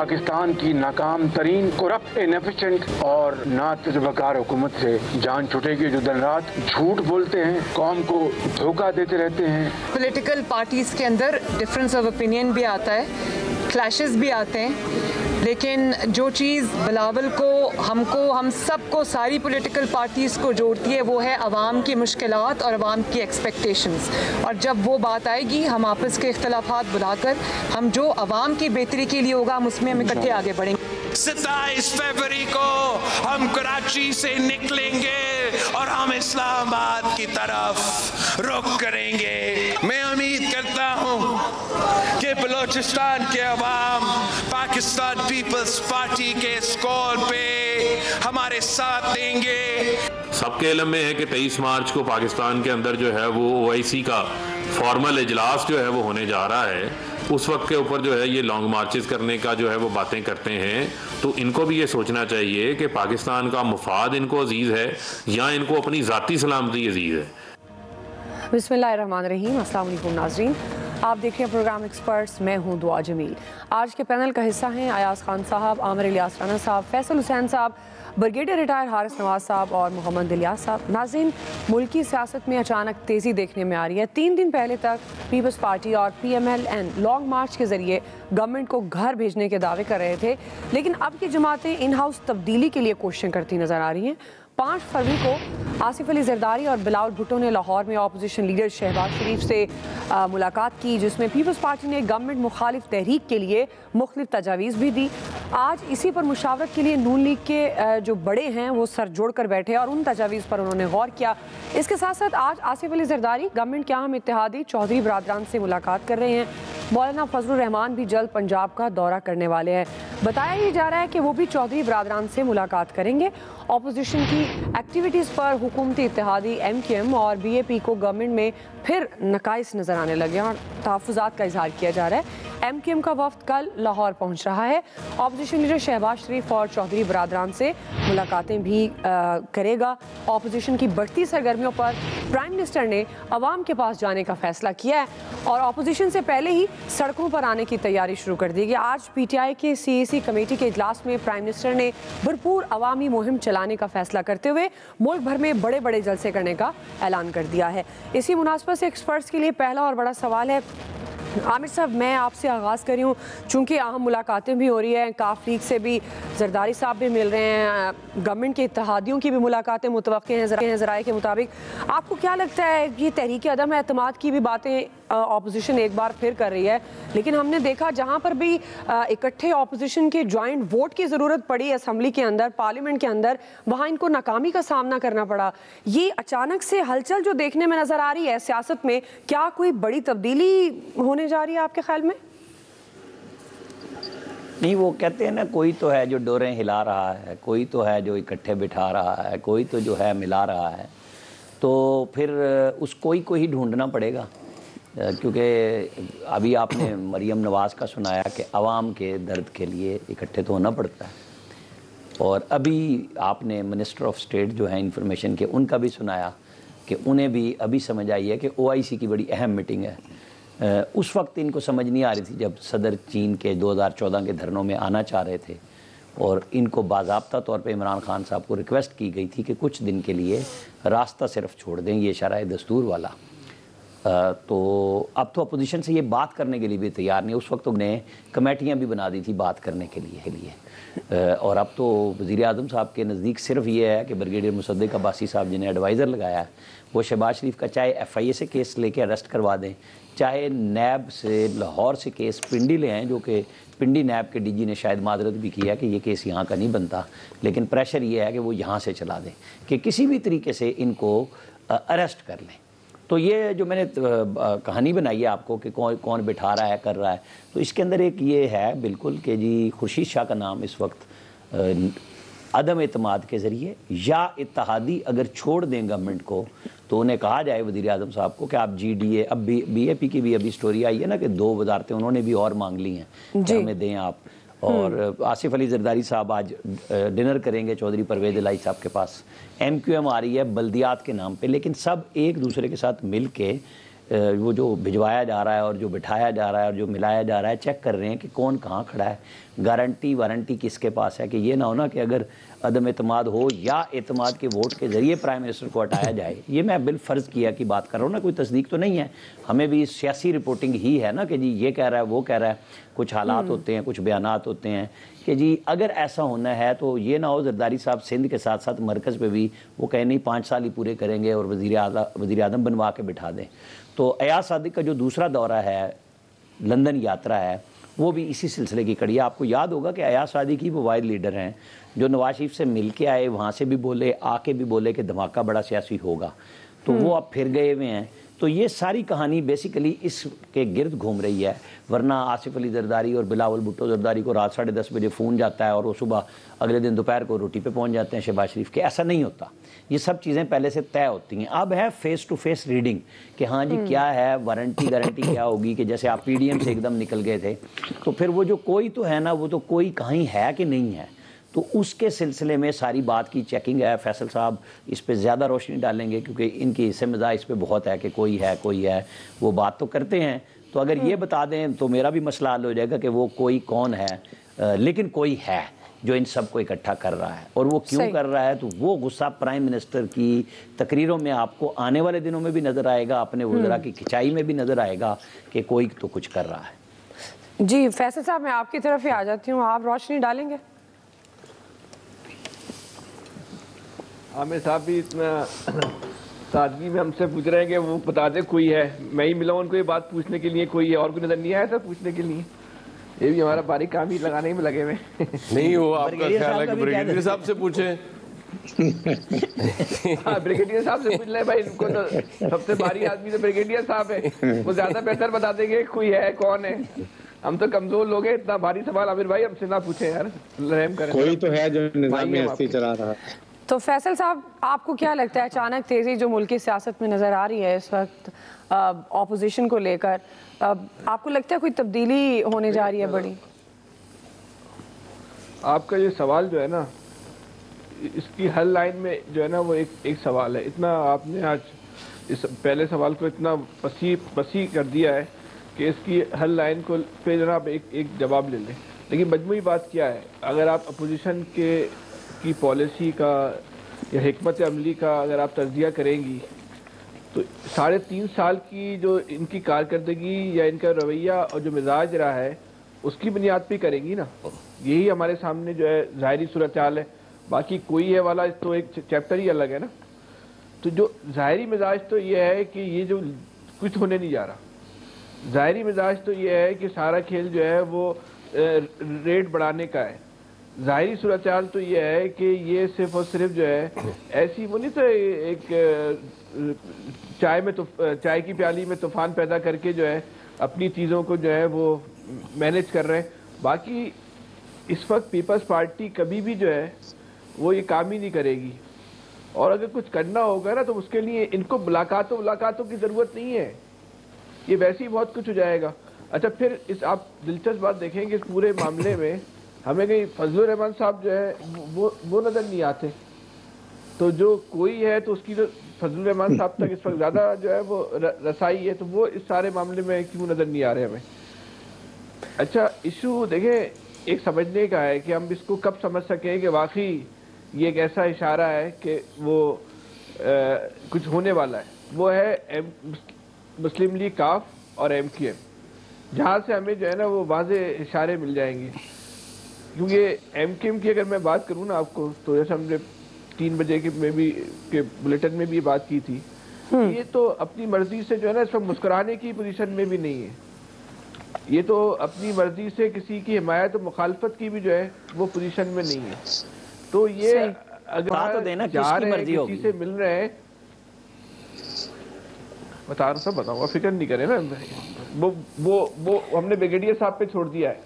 पाकिस्तान की नाकाम तरीन करप्ट, इनएफिशिएंट और ना तजुर्बाकार हुकूमत से जान छूटेगी, जो दिन रात झूठ बोलते हैं, कौम को धोखा देते रहते हैं। पॉलिटिकल पार्टीज के अंदर डिफरेंस ऑफ ओपिनियन भी आता है, क्लैशेस भी आते हैं, लेकिन जो चीज़ बिलावल को, हमको, हम सबको, सारी पॉलिटिकल पार्टीज़ को जोड़ती है वो है अवाम की मुश्किलात और अवाम की एक्सपेक्टेशंस। और जब वो बात आएगी, हम आपस के इख्तलाफात बुलाकर हम जो अवाम की बेहतरी के लिए होगा हम उसमें हम इकट्ठे आगे बढ़ेंगे। 27 फरवरी को हम कराची से निकलेंगे और हम इस्लामाबाद की तरफ रुख करेंगे। मैं उम्मीद करता हूँ कि बलूचिस्तान के अवाम पाकिस्तान पीपल्स पार्टी के स्कोर पे हमारे साथ देंगे। सबके इल्म में है कि 23 मार्च को पाकिस्तान के अंदर जो है वो OIC का फॉर्मल इजलास जो है वो होने जा रहा है। उस वक्त के ऊपर जो है ये लॉन्ग मार्चेस करने का जो है वो बातें करते हैं, तो इनको भी ये सोचना चाहिए कि पाकिस्तान का मुफाद इनको अजीज़ है या इनको अपनी ज़ाती सलामती अजीज़ है। बिस्मिल्लाहिर्रहमानिर्रहीम। अस्सलाम वालेकुम नाज़रीन, आप देख रहे हैं प्रोग्राम एक्सपर्ट्स। मैं हूं दुआ जमील। आज के पैनल का हिस्सा हैं अयाज खान साहब, आमिर इलियास राना साहब, फैसल हुसैन साहब, ब्रिगेडियर रिटायर हारिस नवाज साहब और मोहम्मद इलियास साहब। नाज़रीन, मुल्की सियासत में अचानक तेज़ी देखने में आ रही है। 3 दिन पहले तक पीपल्स पार्टी और PMLN लॉन्ग मार्च के ज़रिए गवर्नमेंट को घर भेजने के दावे कर रहे थे, लेकिन अब की जमातें इन हाउस तब्दीली के लिए कोशिशें करती नज़र आ रही हैं। 5 फरवरी को आसिफ अली जरदारी और बिलावल भुट्टो ने लाहौर में अपोजिशन लीडर शहबाज शरीफ से मुलाकात की, जिसमें पीपल्स पार्टी ने गवर्नमेंट मुखालिफ तहरीक के लिए मुख्तलिफ तजावीज़ भी दी। आज इसी पर मुशावरत के लिए नून लीग के जो बड़े हैं वो सर जोड़ कर बैठे और उन तजावीज़ पर उन्होंने गौर किया। इसके साथ साथ आज आसिफ अली जरदारी गवर्नमेंट के अहम इत्तेहादी चौधरी बरादरान से मुलाकात कर रहे हैं। मौलाना फजलुर रहमान भी जल्द पंजाब का दौरा करने वाले हैं। बताया ही जा रहा है कि वो भी चौधरी बरादरान से मुलाकात करेंगे। अपोजिशन की एक्टिविटीज़ पर हुकूमती इत्तेहादी MQM और BAP को गवर्नमेंट में फिर नकाइस नज़र आने लगे और तहफ़्फ़ुज़ात का इजहार किया जा रहा है। MQM का वफ्द कल लाहौर पहुँच रहा है। अपोजिशन लीडर शहबाज शरीफ और चौधरी बरादरान से मुलाकातें भी करेगा। अपोजिशन की बढ़ती सरगर्मियों पर प्राइम मिनिस्टर ने अवाम के पास जाने का फ़ैसला किया है और अपोजिशन से पहले ही सड़कों पर आने की तैयारी शुरू कर दी गई। आज PTI के CAC कमेटी के इजलास में प्राइम मिनिस्टर ने भरपूर अवामी मुहिम चलाने का फैसला करते हुए मुल्क भर में बड़े बड़े जलसे करने का ऐलान कर दिया है। इसी मुनासबत से एक्सपर्ट्स के लिए पहला और बड़ा सवाल है। आमिर साहब, मैं आपसे आगाज़ कर रही हूँ, चूँकि अहम मुलाकातें भी हो रही हैं, काफ लीग से भी जरदारी साहब भी मिल रहे हैं, गवर्नमेंट के इत्तेहादियों की भी मुलाकातें मुतवक्के हैं ज़राए के मुताबिक। आपको क्या लगता है ये तहरीक अदम एतमाद की भी बातें अपोजिशन एक बार फिर कर रही है, लेकिन हमने देखा जहाँ पर भी इकट्ठे अपोजिशन के जॉइंट वोट की ज़रूरत पड़ी असम्बली के अंदर, पार्लियामेंट के अंदर, वहाँ इनको नाकामी का सामना करना पड़ा। ये अचानक से हलचल जो देखने में नज़र आ रही है सियासत में, क्या कोई बड़ी तब्दीली होने जा रही है आपके ख्याल में? नहीं, वो कहते हैं ना, कोई तो है जो डोरें हिला रहा है, कोई तो है जो इकट्ठे बिठा रहा है, कोई तो जो है मिला रहा है, तो फिर उस कोई को ही ढूंढना पड़ेगा। क्योंकि अभी आपने मरियम नवाज़ का सुनाया कि आवाम के दर्द के लिए इकट्ठे तो होना पड़ता है, और अभी आपने मिनिस्टर ऑफ स्टेट जो है इंफॉर्मेशन के, उनका भी सुनाया कि उन्हें भी अभी समझ आई है कि OIC की बड़ी अहम मीटिंग है। उस वक्त इनको समझ नहीं आ रही थी जब सदर चीन के 2014 के धरनों में आना चाह रहे थे और इनको बाज़ाब्ता तौर पे इमरान खान साहब को रिक्वेस्ट की गई थी कि कुछ दिन के लिए रास्ता सिर्फ छोड़ दें, ये शराए दस्तूर वाला। तो अब तो अपोजिशन से ये बात करने के लिए भी तैयार नहीं। उस वक्त उन्हें कमेटियाँ भी बना दी थी बात करने के लिए और अब तो वज़ीर आज़म साहब के नज़दीक सिर्फ ये है कि ब्रिगेडियर मुसद्दिक अब्बासी साहब जिन्हें एडवाइज़र लगाया है, वो शहबाज शरीफ का चाहे FIA से केस लेके अरेस्ट करवा दें, चाहे नैब से लाहौर से केस पिंडी ले आएँ, जो कि पिंडी नैब के DG ने शायद मादरत भी किया कि ये केस यहाँ का नहीं बनता, लेकिन प्रेशर ये है कि वो यहाँ से चला दें, कि किसी भी तरीके से इनको अरेस्ट कर लें। तो ये जो मैंने कहानी बनाई है आपको कि कौन कौन बिठा रहा है, कर रहा है, तो इसके अंदर एक ये है बिल्कुल कि जी खुर्शीद शाह का नाम इस वक्त अदम एतमाद के ज़रिए या इत्तेहादी अगर छोड़ दें गवर्नमेंट को, तो उन्हें कहा जाए वज़ीर आज़म साहब को कि आप GDA, अब भी BAP की भी अभी स्टोरी आई है ना कि 2 वजारतें उन्होंने भी और मांग ली हैं कि हमें दें आप। और आसिफ अली जरदारी साहब आज डिनर करेंगे चौधरी परवेज़ इलाही साहब के पास। MQM आ रही है बल्दियात के नाम पे, लेकिन सब एक दूसरे के साथ मिल के वो जो भिजवाया जा रहा है और जो बिठाया जा रहा है और जो मिलाया जा रहा है, चेक कर रहे हैं कि कौन कहाँ खड़ा है। गारंटी वारंटी किसके पास है कि ये ना हो ना कि अगर अदम एतमाद हो या एतमाद के वोट के ज़रिए प्राइम मिनिस्टर को हटाया जाए। ये मैं बिल फ़र्ज़ किया की बात कर रहा हूँ ना, कोई तस्दीक तो नहीं है, हमें भी सियासी रिपोर्टिंग ही है ना कि जी ये कह रहा है वो कह रहा है, कुछ हालात होते हैं, कुछ बयानात होते हैं कि जी अगर ऐसा होना है तो ये ना हो जरदारी साहब सिंध के साथ साथ मरकज़ पे भी वो कहें नहीं 5 साल ही पूरे करेंगे और वज़ीर आज़म बनवा के बिठा दें। तो अयाज सादिक का जो दूसरा दौरा है, लंदन यात्रा है, वो भी इसी सिलसिले की कड़ी है। आपको याद होगा कि अयाज सादिक ही वो वाहिद लीडर हैं जो नवाज शरीफ से मिल के आए, वहाँ से भी बोले, आके भी बोले कि धमाका बड़ा सियासी होगा, तो वो अब फिर गए हुए हैं। तो ये सारी कहानी बेसिकली इसके गिर्द घूम रही है। वरना आसिफ अली जरदारी और बिलावल भुट्टो जरदारी को रात 10:30 बजे फ़ोन जाता है और वो सुबह अगले दिन दोपहर को रोटी पे पहुंच जाते हैं शहबाज शरीफ के। ऐसा नहीं होता, ये सब चीज़ें पहले से तय होती हैं। अब है फेस टू फेस रीडिंग कि हाँ जी क्या है, वारंटी गारंटी क्या होगी, कि जैसे आप PDM से एकदम निकल गए थे तो फिर वो जो कोई तो है ना, वो तो कोई कहीं है कि नहीं है, तो उसके सिलसिले में सारी बात की चेकिंग है। फैसल साहब इस पे ज़्यादा रोशनी डालेंगे क्योंकि इनकी हिस्से मज़ा इस पे बहुत है कि कोई है, वो बात तो करते हैं। तो अगर ये बता दें तो मेरा भी मसला हल हो जाएगा कि वो कोई कौन है, लेकिन कोई है जो इन सब को इकट्ठा कर रहा है। और वो क्यों कर रहा है, तो वो गुस्सा प्राइम मिनिस्टर की तकरीरों में आपको आने वाले दिनों में भी नज़र आएगा, अपने वज़रा की खिंचाई में भी नज़र आएगा कि कोई तो कुछ कर रहा है। जी फैसल साहब, मैं आपकी तरफ ही आ जाती हूँ, आप रोशनी डालेंगे? आमिर साहब भी इतना सादगी में हमसे पूछ रहे हैं कि वो बता दे कोई है। मैं ही मिला उनको ये बात पूछने के लिए, कोई है और कोई नजर नहीं आया था पूछने के लिए। ये भी हमारा बारीक काम ही लगाने में लगे हुए नहीं हो। आपका ख्याल है कि ब्रिगेडियर साहब से पूछे? हाँ ब्रिगेडियर साहब से पूछ ले भाई, इनको तो सबसे भारी आदमी तो ब्रिगेडियर साहब है, वो ज्यादा बेहतर बता देंगे कोई है कौन है। हम तो कमजोर लोग हैं, इतना भारी सवाल आमिर भाई हमसे ना पूछे यार, रहम करें। कोई तो है जो निज़ाम हस्ती चला रहा है। तो फैसल साहब, आपको क्या लगता है अचानक तेज़ी जो मुल्क की सियासत में नज़र आ रही है इस वक्त ऑपोजिशन को लेकर, आपको लगता है कोई तब्दीली होने जा रही है बड़ी? आपका ये सवाल जो है ना, इसकी हर लाइन में जो है ना वो एक सवाल है। इतना आपने आज इस पहले सवाल को इतना वसी कर दिया है कि इसकी हर लाइन को पे जनाब एक जवाब ले लें। लेकिन मजमूई बात क्या है, अगर आप अपोजिशन की पॉलिसी का या हिकमत अमली का अगर आप तज्जिया करेंगी तो 3.5 साल की जो इनकी कारकर्दगी या इनका रवैया और जो मिजाज रहा है उसकी बुनियाद पे करेंगी ना। यही हमारे सामने जो है ज़ाहिरी सूरत हाल है। बाकी कोई है वाला तो एक चैप्टर ही अलग है ना। तो जो ज़ाहिरी मिजाज तो ये है कि ये जो कुछ होने नहीं जा रहा। ज़ाहिरी मिजाज तो ये है कि सारा खेल जो है वो रेट बढ़ाने का है। ज़ाहिरी सूरत हाल तो ये है कि ये सिर्फ और सिर्फ जो है ऐसी वो नहीं तो एक चाय की प्याली में तूफान पैदा करके जो है अपनी चीज़ों को जो है वो मैनेज कर रहे हैं। बाकी इस वक्त पीपल्स पार्टी कभी भी जो है वो ये काम ही नहीं करेगी। और अगर कुछ करना होगा ना तो उसके लिए इनको मुलाकातों की ज़रूरत नहीं है, ये वैसे ही बहुत कुछ हो जाएगा। अच्छा फिर इस आप दिलचस्प बात देखेंगे इस पूरे मामले में हमें कहीं फजलुर रहमान साहब जो है वो नज़र नहीं आते। तो जो कोई है तो उसकी जो फजलुर रहमान साहब तक इस वक्त ज़्यादा जो है वो रसाई है, तो वो इस सारे मामले में क्यों नज़र नहीं आ रहे हमें। अच्छा इशू देखें एक समझने का है कि हम इसको कब समझ सकें कि वाकई ये एक ऐसा इशारा है कि वो कुछ होने वाला है। वो है मुस्लिम लीग काफ और MQM, जहाँ से हमें जो है ना वो वाज़े इशारे मिल जाएंगे। क्योंकि MQM की अगर मैं बात करूँ ना आपको, तो जैसे हमने 3 बजे के बुलेटिन में भी बात की थी, ये तो अपनी मर्जी से जो है ना इस वक्त मुस्कुराने की पोजीशन में भी नहीं है। ये तो अपनी मर्जी से किसी की हिमायत और मुखालफत की भी जो है वो पोजीशन में नहीं है। तो ये अगर तो देना जा रहे हैं किसी किसी से मिल रहे हैं, बता रहा सब बताऊंगा, फिक्र नहीं करें ना। वो हमने ब्रिगेडियर साहब पे छोड़ दिया है।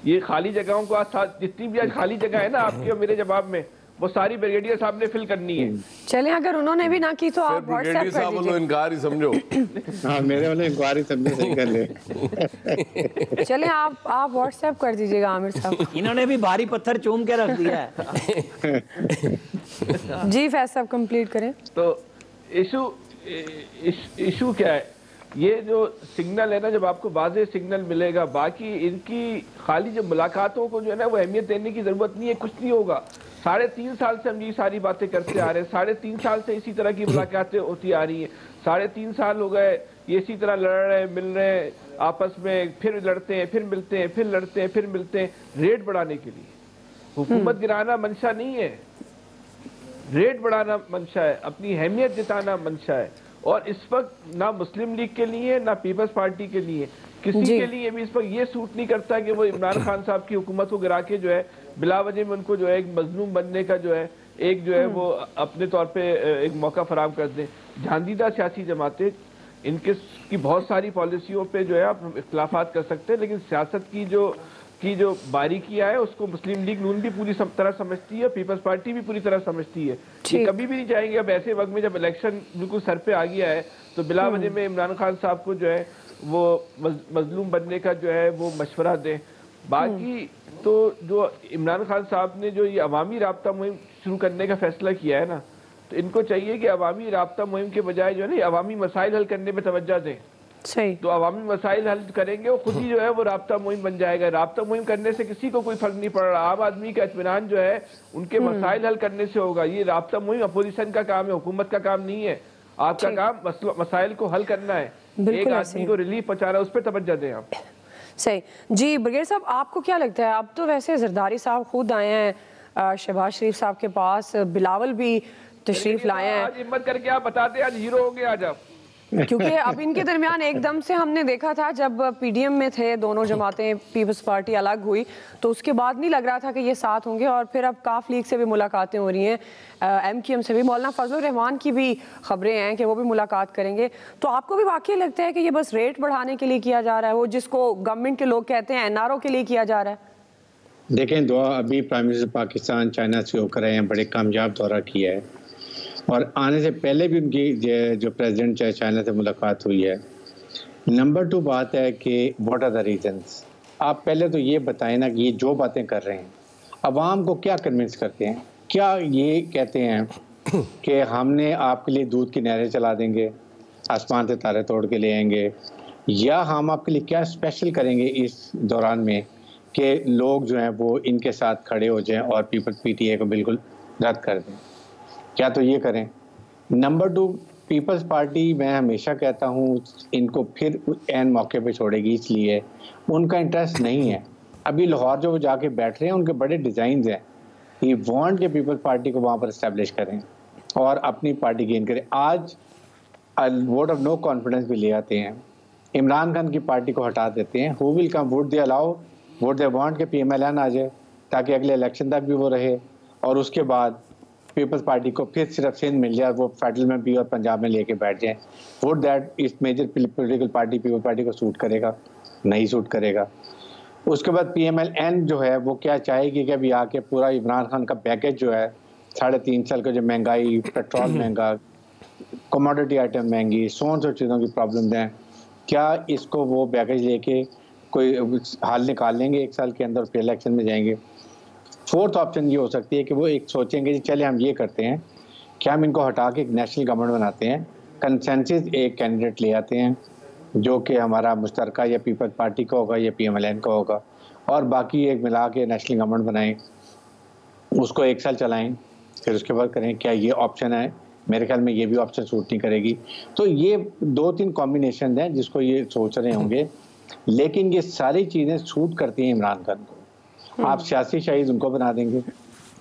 ये खाली जगहों को आज जितनी भी आज खाली जगह है ना आपके और मेरे जवाब में, वो सारी ब्रिगेडियर साहब ने फिल करनी है। चले अगर उन्होंने भी ना की तो आप ब्रिगेडियर साहब वालों इनकार ही समझो। हाँ मेरे वाले इंक्वायरी समझे सही कर ले। चले आप व्हाट्सएप कर दीजिएगा आमिर साहब। इन्होंने भी भारी पत्थर चूम के रख दिया है। जी फैज साहब कंप्लीट करें। तो इशू क्या है, ये जो सिग्नल है ना, जब आपको वाज़े सिग्नल मिलेगा, बाकी इनकी खाली जो मुलाकातों को जो है ना वो अहमियत देने की ज़रूरत नहीं है, कुछ नहीं होगा। 3.5 साल से हम ये सारी बातें करते आ रहे हैं, 3.5 साल से इसी तरह की मुलाकातें होती आ रही हैं, 3.5 साल हो गए ये इसी तरह लड़ रहे हैं, मिल रहे हैं आपस में, फिर लड़ते हैं, फिर मिलते हैं, फिर लड़ते हैं, फिर मिलते हैं, रेट बढ़ाने के लिए। हुकूमत गिराना मंशा नहीं है, रेट बढ़ाना मंशा है, अपनी अहमियत जिताना मंशा है। और इस वक्त ना मुस्लिम लीग के लिए ना पीपल्स पार्टी के लिए किसी के लिए भी इस वक्त ये सूट नहीं करता कि वो इमरान खान साहब की हुकूमत को गिरा के जो है बिला वजह में उनको जो है एक मजलूम बनने का जो है एक जो है वो अपने तौर पे एक मौका फराहम कर दें। झांदीदा सियासी जमातें इनके की बहुत सारी पॉलिसियों पे जो है आप इख्तलाफात कर सकते हैं, लेकिन सियासत की जो बारीकियां है उसको मुस्लिम लीग नून भी पूरी तरह समझती है, पीपल्स पार्टी भी पूरी तरह समझती है। ये कभी भी नहीं चाहेंगे अब ऐसे वक्त में जब इलेक्शन बिल्कुल सर पे आ गया है तो बिला वजह में इमरान खान साहब को जो है वो मजलूम बनने का जो है वो मशवरा दें। बाकी तो जो इमरान खान साहब ने जो ये अवामी राब्ता मुहिम शुरू करने का फैसला किया है ना, तो इनको चाहिए कि अवामी राब्ता मुहिम के बजाय जो है ना अवामी मसाइल हल करने में तवज्जो दें। सही। तो अवामी मसाइल हल करेंगे वो खुद ही जो है वो राब्ता मुहिम बन जाएगा। राब्ता मुहिम करने से किसी को कोई फर्क नहीं पड़ रहा, आम आदमी का इत्मीनान जो है उनके मसाइल हल करने से होगा। ये राब्ता मुहिम अपोजिशन का काम है, हुकूमत का काम नहीं है। आपका काम मसाइल को हल करना है, एक आदमी को रिलीफ पहुंचाना, उस पर तवज्जो दें आप। सही जी। ब्रिगेड साहब आपको क्या लगता है, अब तो वैसे जरदारी साहब खुद आए हैं शहबाज शरीफ साहब के पास, बिलावल भी तशरीफ लाए हैं, आज हिम्मत करके आप बताते आज हीरो हो गए आज आप, क्योंकि अब इनके दरमियान एकदम से हमने देखा था जब पीडीएम में थे दोनों जमातें, पीपल्स पार्टी अलग हुई तो उसके बाद नहीं लग रहा था कि ये साथ होंगे, और फिर अब काफ लीग से भी मुलाकातें हो रही हैं, एमक्यूएम से भी, मौलाना फजलुर रहमान की भी खबरें हैं कि वो भी मुलाकात करेंगे। तो आपको भी वाकई लगता है कि ये बस रेट बढ़ाने के लिए किया जा रहा है, वो जिसको गवर्नमेंट के लोग कहते हैं एनआरओ के लिए किया जा रहा है? देखें, अभी प्राइम मिनिस्टर पाकिस्तान चाइना से होकर आए हैं, बड़े कामयाब दौरा किया है, और आने से पहले भी उनकी जो प्रेसिडेंट चाइना से मुलाकात हुई है। नंबर 2 बात है कि व्हाट आर द रीजंस। आप पहले तो ये बताएं ना कि ये जो बातें कर रहे हैं अवाम को क्या कन्विंस करते हैं। क्या ये कहते हैं कि हमने आपके लिए दूध की नहरें चला देंगे, आसमान से तारे तोड़ के ले आएंगे, या हम आपके लिए क्या स्पेशल करेंगे इस दौरान में कि लोग जो हैं वो इनके साथ खड़े हो जाएं और पीटीए को बिल्कुल रद्द कर दें? क्या तो ये करें। नंबर 2, पीपल्स पार्टी मैं हमेशा कहता हूँ इनको फिर एन मौके पे छोड़ेगी, इसलिए उनका इंटरेस्ट नहीं है। अभी लाहौर जो वो जाके बैठ रहे हैं उनके बड़े डिज़ाइन हैं, ये वांट के पीपल्स पार्टी को वहाँ पर इस्टेब्लिश करें और अपनी पार्टी गेन करें। आज वोट ऑफ नो कॉन्फिडेंस भी ले आते हैं, इमरान खान की पार्टी को हटा देते हैं। Who will come, vote they allow, vote they want के PMLN आ जाए ताकि अगले इलेक्शन तक भी वो रहे, और उसके बाद पीपल्स पार्टी को फिर सिर्फ सिंध मिल जाए, वो फेडरल में भी और पंजाब में लेके बैठ जाए। वोट दैट इस major political party People's Party को सूट करेगा? नहीं सूट करेगा। उसके बाद PMLN जो है वो क्या चाहेगी कि अभी आके पूरा इमरान खान का पैकेज जो है 3.5 साल का, जो महंगाई, पेट्रोल महंगा, कमोडिटी आइटम महंगी, सौ चीज़ों की प्रॉब्लम हैं, क्या इसको वो पैकेज लेके कोई हाल निकाल लेंगे 1 साल के अंदर, फिर इलेक्शन में जाएंगे? 4th ऑप्शन ये हो सकती है कि वो एक सोचेंगे कि चले हम ये करते हैं कि हम इनको हटा के एक नेशनल गवर्नमेंट बनाते हैं, कंसेंसस एक कैंडिडेट ले आते हैं जो कि हमारा मुश्तरका या पीपल्स पार्टी का होगा या PMLN का होगा, और बाकी एक मिला के नेशनल गवर्नमेंट बनाएं, उसको 1 साल चलाएं, फिर उसके बाद करें। क्या ये ऑप्शन है? मेरे ख्याल में ये भी ऑप्शन सूट नहीं करेगी। तो ये 2-3 कॉम्बिनेशन हैं जिसको ये सोच रहे होंगे, लेकिन ये सारी चीज़ें सूट करती हैं इमरान खान को। आप सियासी शहीद उनको बना देंगे,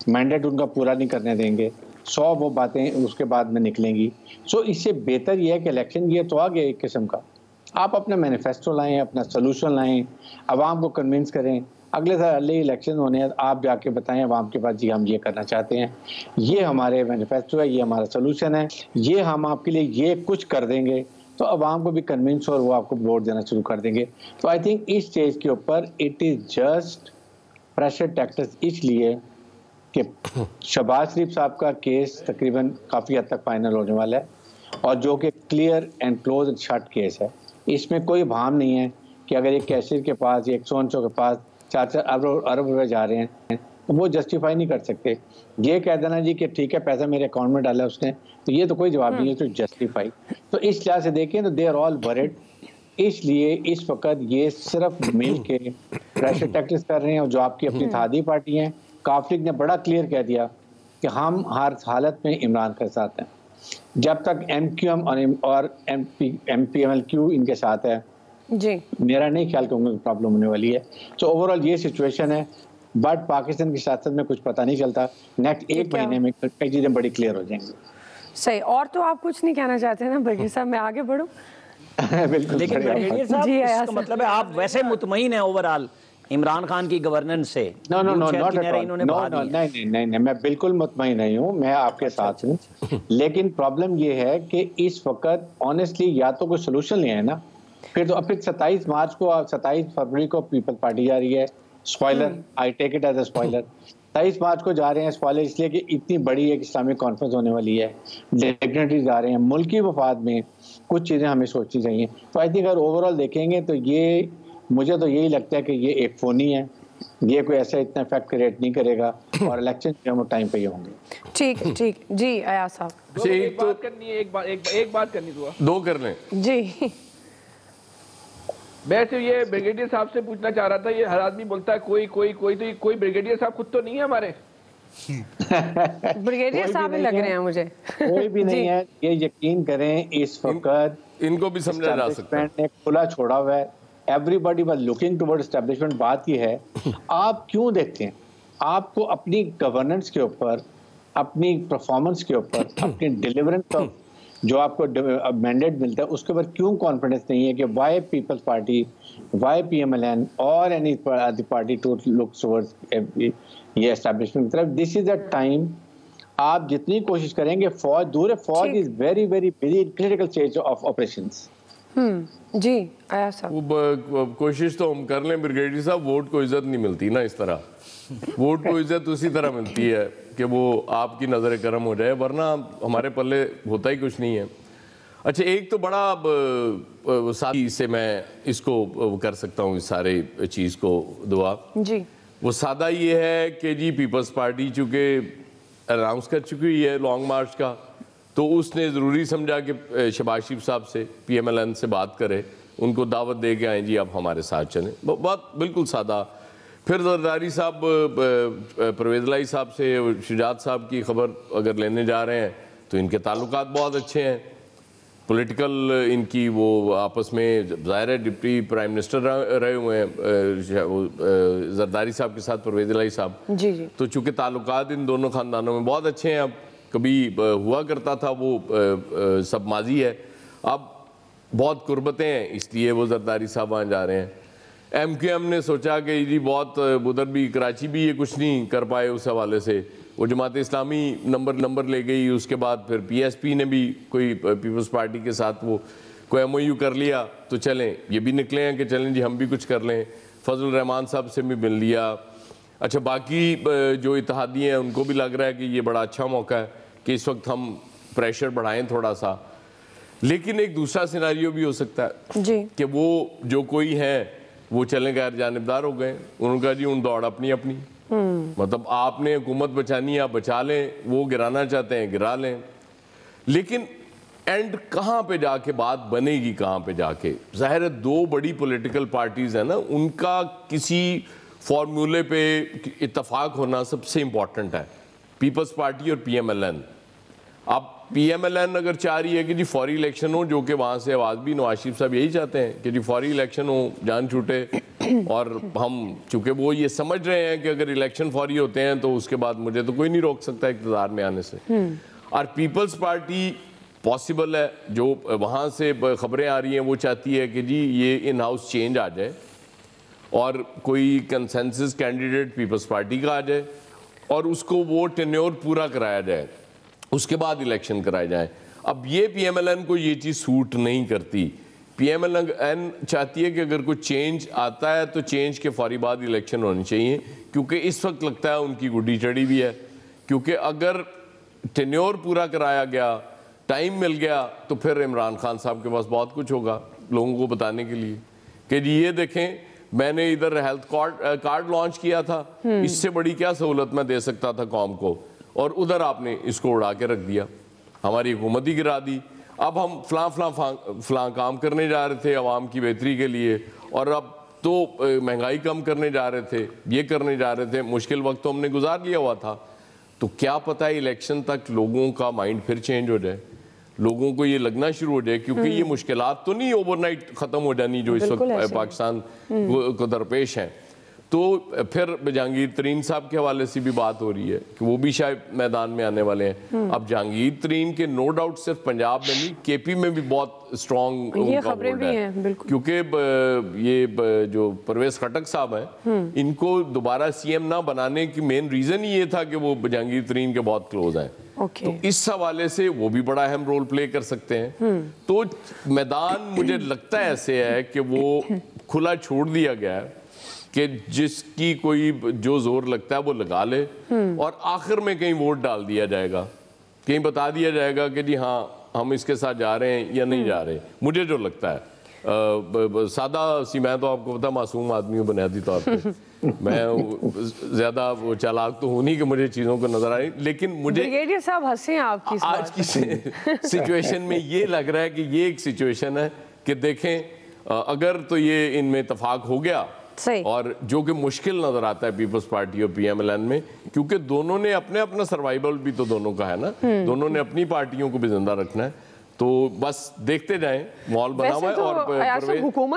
मैंडेट उनका पूरा नहीं करने देंगे, 100 वो बातें उसके बाद में निकलेंगी। सो इससे बेहतर ये है कि इलेक्शन ये तो आ गया एक किस्म का, आप अपना मैनिफेस्टो लाएं, अपना सोल्यूशन लाएं, आवाम को कन्विंस करें। अगले साल इलेक्शन होने हैं, आप जाके बताएं आवाम के पास जी हम ये करना चाहते हैं, ये हमारे मैनिफेस्टो है, ये हमारा सोल्यूशन है, ये हम आपके लिए ये कुछ कर देंगे, तो आवाम को भी कन्विंस और वो आपको वोट देना शुरू कर देंगे। तो आई थिंक इस स्टेज के ऊपर it is just pressure tactics, इसलिए कि शहबाज शरीफ साहब का केस तकरीबन काफ़ी हद तक फाइनल होने वाला है, और जो कि clear and close and shut case है। इसमें कोई भाम नहीं है कि अगर एक कैशियर के पास या एक सोनचो के पास 4-4 अरब रुपए जा रहे हैं तो वो जस्टिफाई नहीं कर सकते। ये कह देना जी कि ठीक है पैसा मेरे अकाउंट में डाला उसने, तो ये तो कोई जवाब नहीं है तो जस्टिफाई। तो इस लिहाज से देखें तो दे आर ऑल वरिड। इसलिए इस वक्त ये सिर्फ मिल के प्रेशर टैक्टिक्स कर रहे हैं। और जो आपकी अपनी इत्तेहादी पार्टी हैं, काफिक ने बड़ा क्लियर कह दिया कि हम हर हालत में इमरान के साथ हैं। जब तक MQM और MPMLQ इनके साथ है जी, मेरा नहीं ख्याल कि उनको प्रॉब्लम होने वाली है। तो ओवरऑल ये सिचुएशन है, बट पाकिस्तान की सियासत में कुछ पता नहीं चलता। नेक्स्ट 1 महीने में कई चीजें बड़ी क्लियर हो जाएंगी। सही। और तो आप कुछ नहीं कहना चाहते ना बरगीर साहब, मैं आगे बढ़ूँ? बिल्कुल। लेकिन ब्रिगेडियर साहब, इसका मतलब है आप वैसे मुतमईन हैं ओवरऑल इमरान खान की गवर्नेंस से? No, not at all. नहीं, मैं बिल्कुल मुतमईन नहीं हूँ, मैं आपके साथ हूँ। लेकिन प्रॉब्लम ये है कि इस वक्त ऑनेस्टली या तो कोई सोल्यूशन नहीं है ना, फिर 27 मार्च को 27 फरवरी को पीपल्स पार्टी जा रही है। Spoiler, I take it as a spoiler. 23 March को जा रहे हैं स्पॉइलर इसलिए कि इतनी बड़ी एक इस्लामिक कॉन्फ्रेंस होने वाली है, डिग्निटरीज जा रहे हैं। मुल्क की वफाद में कुछ चीज़ें हमें सोचनी चाहिए। तो आई थिंक अगर ओवरऑल देखेंगे तो ये, मुझे तो यही लगता है कि ये एक फोनी है, ये कोई ऐसा इतना इफेक्ट क्रिएट नहीं करेगा और इलेक्शन जो है वो टाइम पे ही होंगे। ठीक जी। अयाज साहब, एक बात करनी है, एक बात करनी तो दो कर लें जी। मैं सिर्फ ये ब्रिगेडियर साहब से पूछना चाह रहा था, ये हर आदमी बोलता है कोई ब्रिगेडियर साहब खुद तो नहीं है हमारे। ब्रिगेडियर साहब ही लग रहे हैं मुझे। कोई भी नहीं है, ये यकीन करें। इस वक्त इनको भी समझा जा सकता है, ने खुला छोड़ा हुआ है। Everybody was looking toward establishment. बात ये है, आप क्यों देखते हैं? आपको अपनी गवर्नेंस के ऊपर, अपनी परफॉर्मेंस के ऊपर, अपनी डिलीवरेंस का जो आपको मैंडेट मिलता है उसके ऊपर क्यों कॉन्फिडेंस नहीं है कि why peoples party, why PMLN और any party to look towards ये एस्टेब्लिशमेंट की तरफ? This is the time. आप जितनी कोशिश करेंगे, फौज दूर है, फौज is very very busy in critical stage of operations. जी आया साहब, कोशिश तो हम कर लें ब्रिगेडियर साहब, वोट को इज्जत नहीं मिलती ना इस तरह। वोट को इज्जत उसी तरह मिलती है कि वो आपकी नज़र करम हो जाए, वरना हमारे पल्ले होता ही कुछ नहीं है। अच्छा, एक तो बड़ा साथी से मैं इसको कर सकता हूँ इस सारे चीज़ को दुआ जी, वो सादा ये है कि जी पीपल्स पार्टी चूँकि अनाउंस कर चुकी है लॉन्ग मार्च का, तो उसने ज़रूरी समझा कि शहबाज शरीफ साहब से PMLN से बात करे, उनको दावत दे के आए जी आप हमारे साथ चलें। बात बिल्कुल सादा। फिर जरदारी साहब परवेज़ लाई साहब से शुजात साहब की खबर अगर लेने जा रहे हैं तो इनके ताल्लुकात बहुत अच्छे हैं, पॉलिटिकल इनकी वो आपस में ज़ाहिर है डिप्टी प्राइम मिनिस्टर रहे हुए हैं जरदारी साहब के साथ परवेज़ लाई साहब जी जी। तो चूँकि ताल्लुकात इन दोनों ख़ानदानों में बहुत अच्छे हैं, अब कभी हुआ करता था वो सब माजी है, अब बहुत कुर्बतें हैं इसलिए वो जरदारी साहब वहाँ जा रहे हैं। MQM ने सोचा कि जी बहुत उधर भी कराची भी ये कुछ नहीं कर पाए, उस हवाले से वो जमात इस्लामी नंबर ले गई, उसके बाद फिर PSP ने भी कोई पीपल्स पार्टी के साथ वो कोई MOU कर लिया, तो चलें ये भी निकले हैं कि चलें जी हम भी कुछ कर लें। फजल रहमान साहब से भी मिल लिया। अच्छा, बाकी जो इत्तेहादी हैं उनको भी लग रहा है कि ये बड़ा अच्छा मौका है कि इस वक्त हम प्रेशर बढ़ाएं थोड़ा सा। लेकिन एक दूसरा सिनारियो भी हो सकता है जी कि वो जो कोई है वो चलें गैर जानिबदार हो गए, उनका जी उन दौड़ अपनी अपनी, मतलब आपने हुकूमत बचानी है आप बचा लें, वो गिराना चाहते हैं गिरा लें। लेकिन एंड कहाँ पे जाके बात बनेगी, कहाँ पे जाके? जाहिर है दो बड़ी पॉलिटिकल पार्टीज हैं ना, उनका किसी फॉर्मूले पे इत्तफाक होना सबसे इम्पॉर्टेंट है, पीपल्स पार्टी और PMLN। अब PMLN अगर चाह रही है कि जी फौरी इलेक्शन हो, जो कि वहाँ से आवाज़ भी नवाज शरीफ साहब यही चाहते हैं कि जी फौरी इलेक्शन हो, जान छूटे, और हम चूँकि वो ये समझ रहे हैं कि अगर इलेक्शन फौरी होते हैं तो उसके बाद मुझे तो कोई नहीं रोक सकता इक़्तिदार में आने से। और पीपल्स पार्टी पॉसिबल है, जो वहाँ से खबरें आ रही हैं वो चाहती है कि जी ये इन हाउस चेंज आ जाए और कोई कंसेंसस कैंडिडेट पीपल्स पार्टी का आ जाए और उसको वो टेन्योर पूरा कराया जाए, उसके बाद इलेक्शन कराए जाए। अब ये PMLN को ये चीज़ सूट नहीं करती। PMLN चाहती है कि अगर कोई चेंज आता है तो चेंज के फौरी बाद इलेक्शन होनी चाहिए, क्योंकि इस वक्त लगता है उनकी गुड्डी चढ़ी भी है, क्योंकि अगर टेन्योर पूरा कराया गया, टाइम मिल गया, तो फिर इमरान खान साहब के पास बहुत कुछ होगा लोगों को बताने के लिए कि जी ये देखें मैंने इधर हेल्थ कार्ड लॉन्च किया था, इससे बड़ी क्या सहूलत मैं दे सकता था कौम को, और उधर आपने इसको उड़ा के रख दिया, हमारी हुकूमत ही गिरा दी। अब हम फलां काम करने जा रहे थे आवाम की बेहतरी के लिए, और अब तो महंगाई कम करने जा रहे थे, ये करने जा रहे थे, मुश्किल वक्त तो हमने गुजार लिया हुआ था। तो क्या पता है इलेक्शन तक लोगों का माइंड फिर चेंज हो जाए, लोगों को ये लगना शुरू हो जाए, क्योंकि ये मुश्किलात तो नहीं ओवरनाइट ख़त्म हो जानी जो इस वक्त पाकिस्तान को दरपेश हैं। तो फिर जहांगीर तरीन साहब के हवाले से भी बात हो रही है कि वो भी शायद मैदान में आने वाले हैं। अब जहांगीर तरीन के नो डाउट सिर्फ पंजाब में नहीं, केपी में भी बहुत स्ट्रॉन्ग उनका होल्ड है, क्योंकि ये जो परवेज खटक साहब हैं, इनको दोबारा सीएम ना बनाने की मेन रीजन ही ये था कि वो जहांगीर तरीन के बहुत क्लोज हैं। तो इस हवाले से वो भी बड़ा अहम रोल प्ले कर सकते हैं। तो मैदान मुझे लगता है ऐसे है कि वो खुला छोड़ दिया गया है कि जिसकी कोई जो जोर लगता है वो लगा ले, और आखिर में कहीं वोट डाल दिया जाएगा, कहीं बता दिया जाएगा कि जी हाँ हम इसके साथ जा रहे हैं या नहीं जा रहे। मुझे जो लगता है सादा सी, मैं तो आपको पता मासूम आदमी हूँ बुनियादी तौर पे, मैं ज्यादा वो चालाक तो हूँ नहीं कि मुझे चीज़ों को नजर आए, लेकिन मुझे ब्रिगेडियर साहब हंसे आपकी आज की सिचुएशन में ये लग रहा है कि ये एक सिचुएशन है कि देखें अगर तो ये इनमें इत्तेफाक हो गया, और जो कि मुश्किल नजर आता है पीपल्स पार्टी और पीएमएलएन में, क्योंकि दोनों ने अपना सर्वाइवल भी तो दोनों का है ना, दोनों ने अपनी पार्टियों को भी जिंदा रखना है। तो बस देखते जाएं, मॉल बना हुआ है। और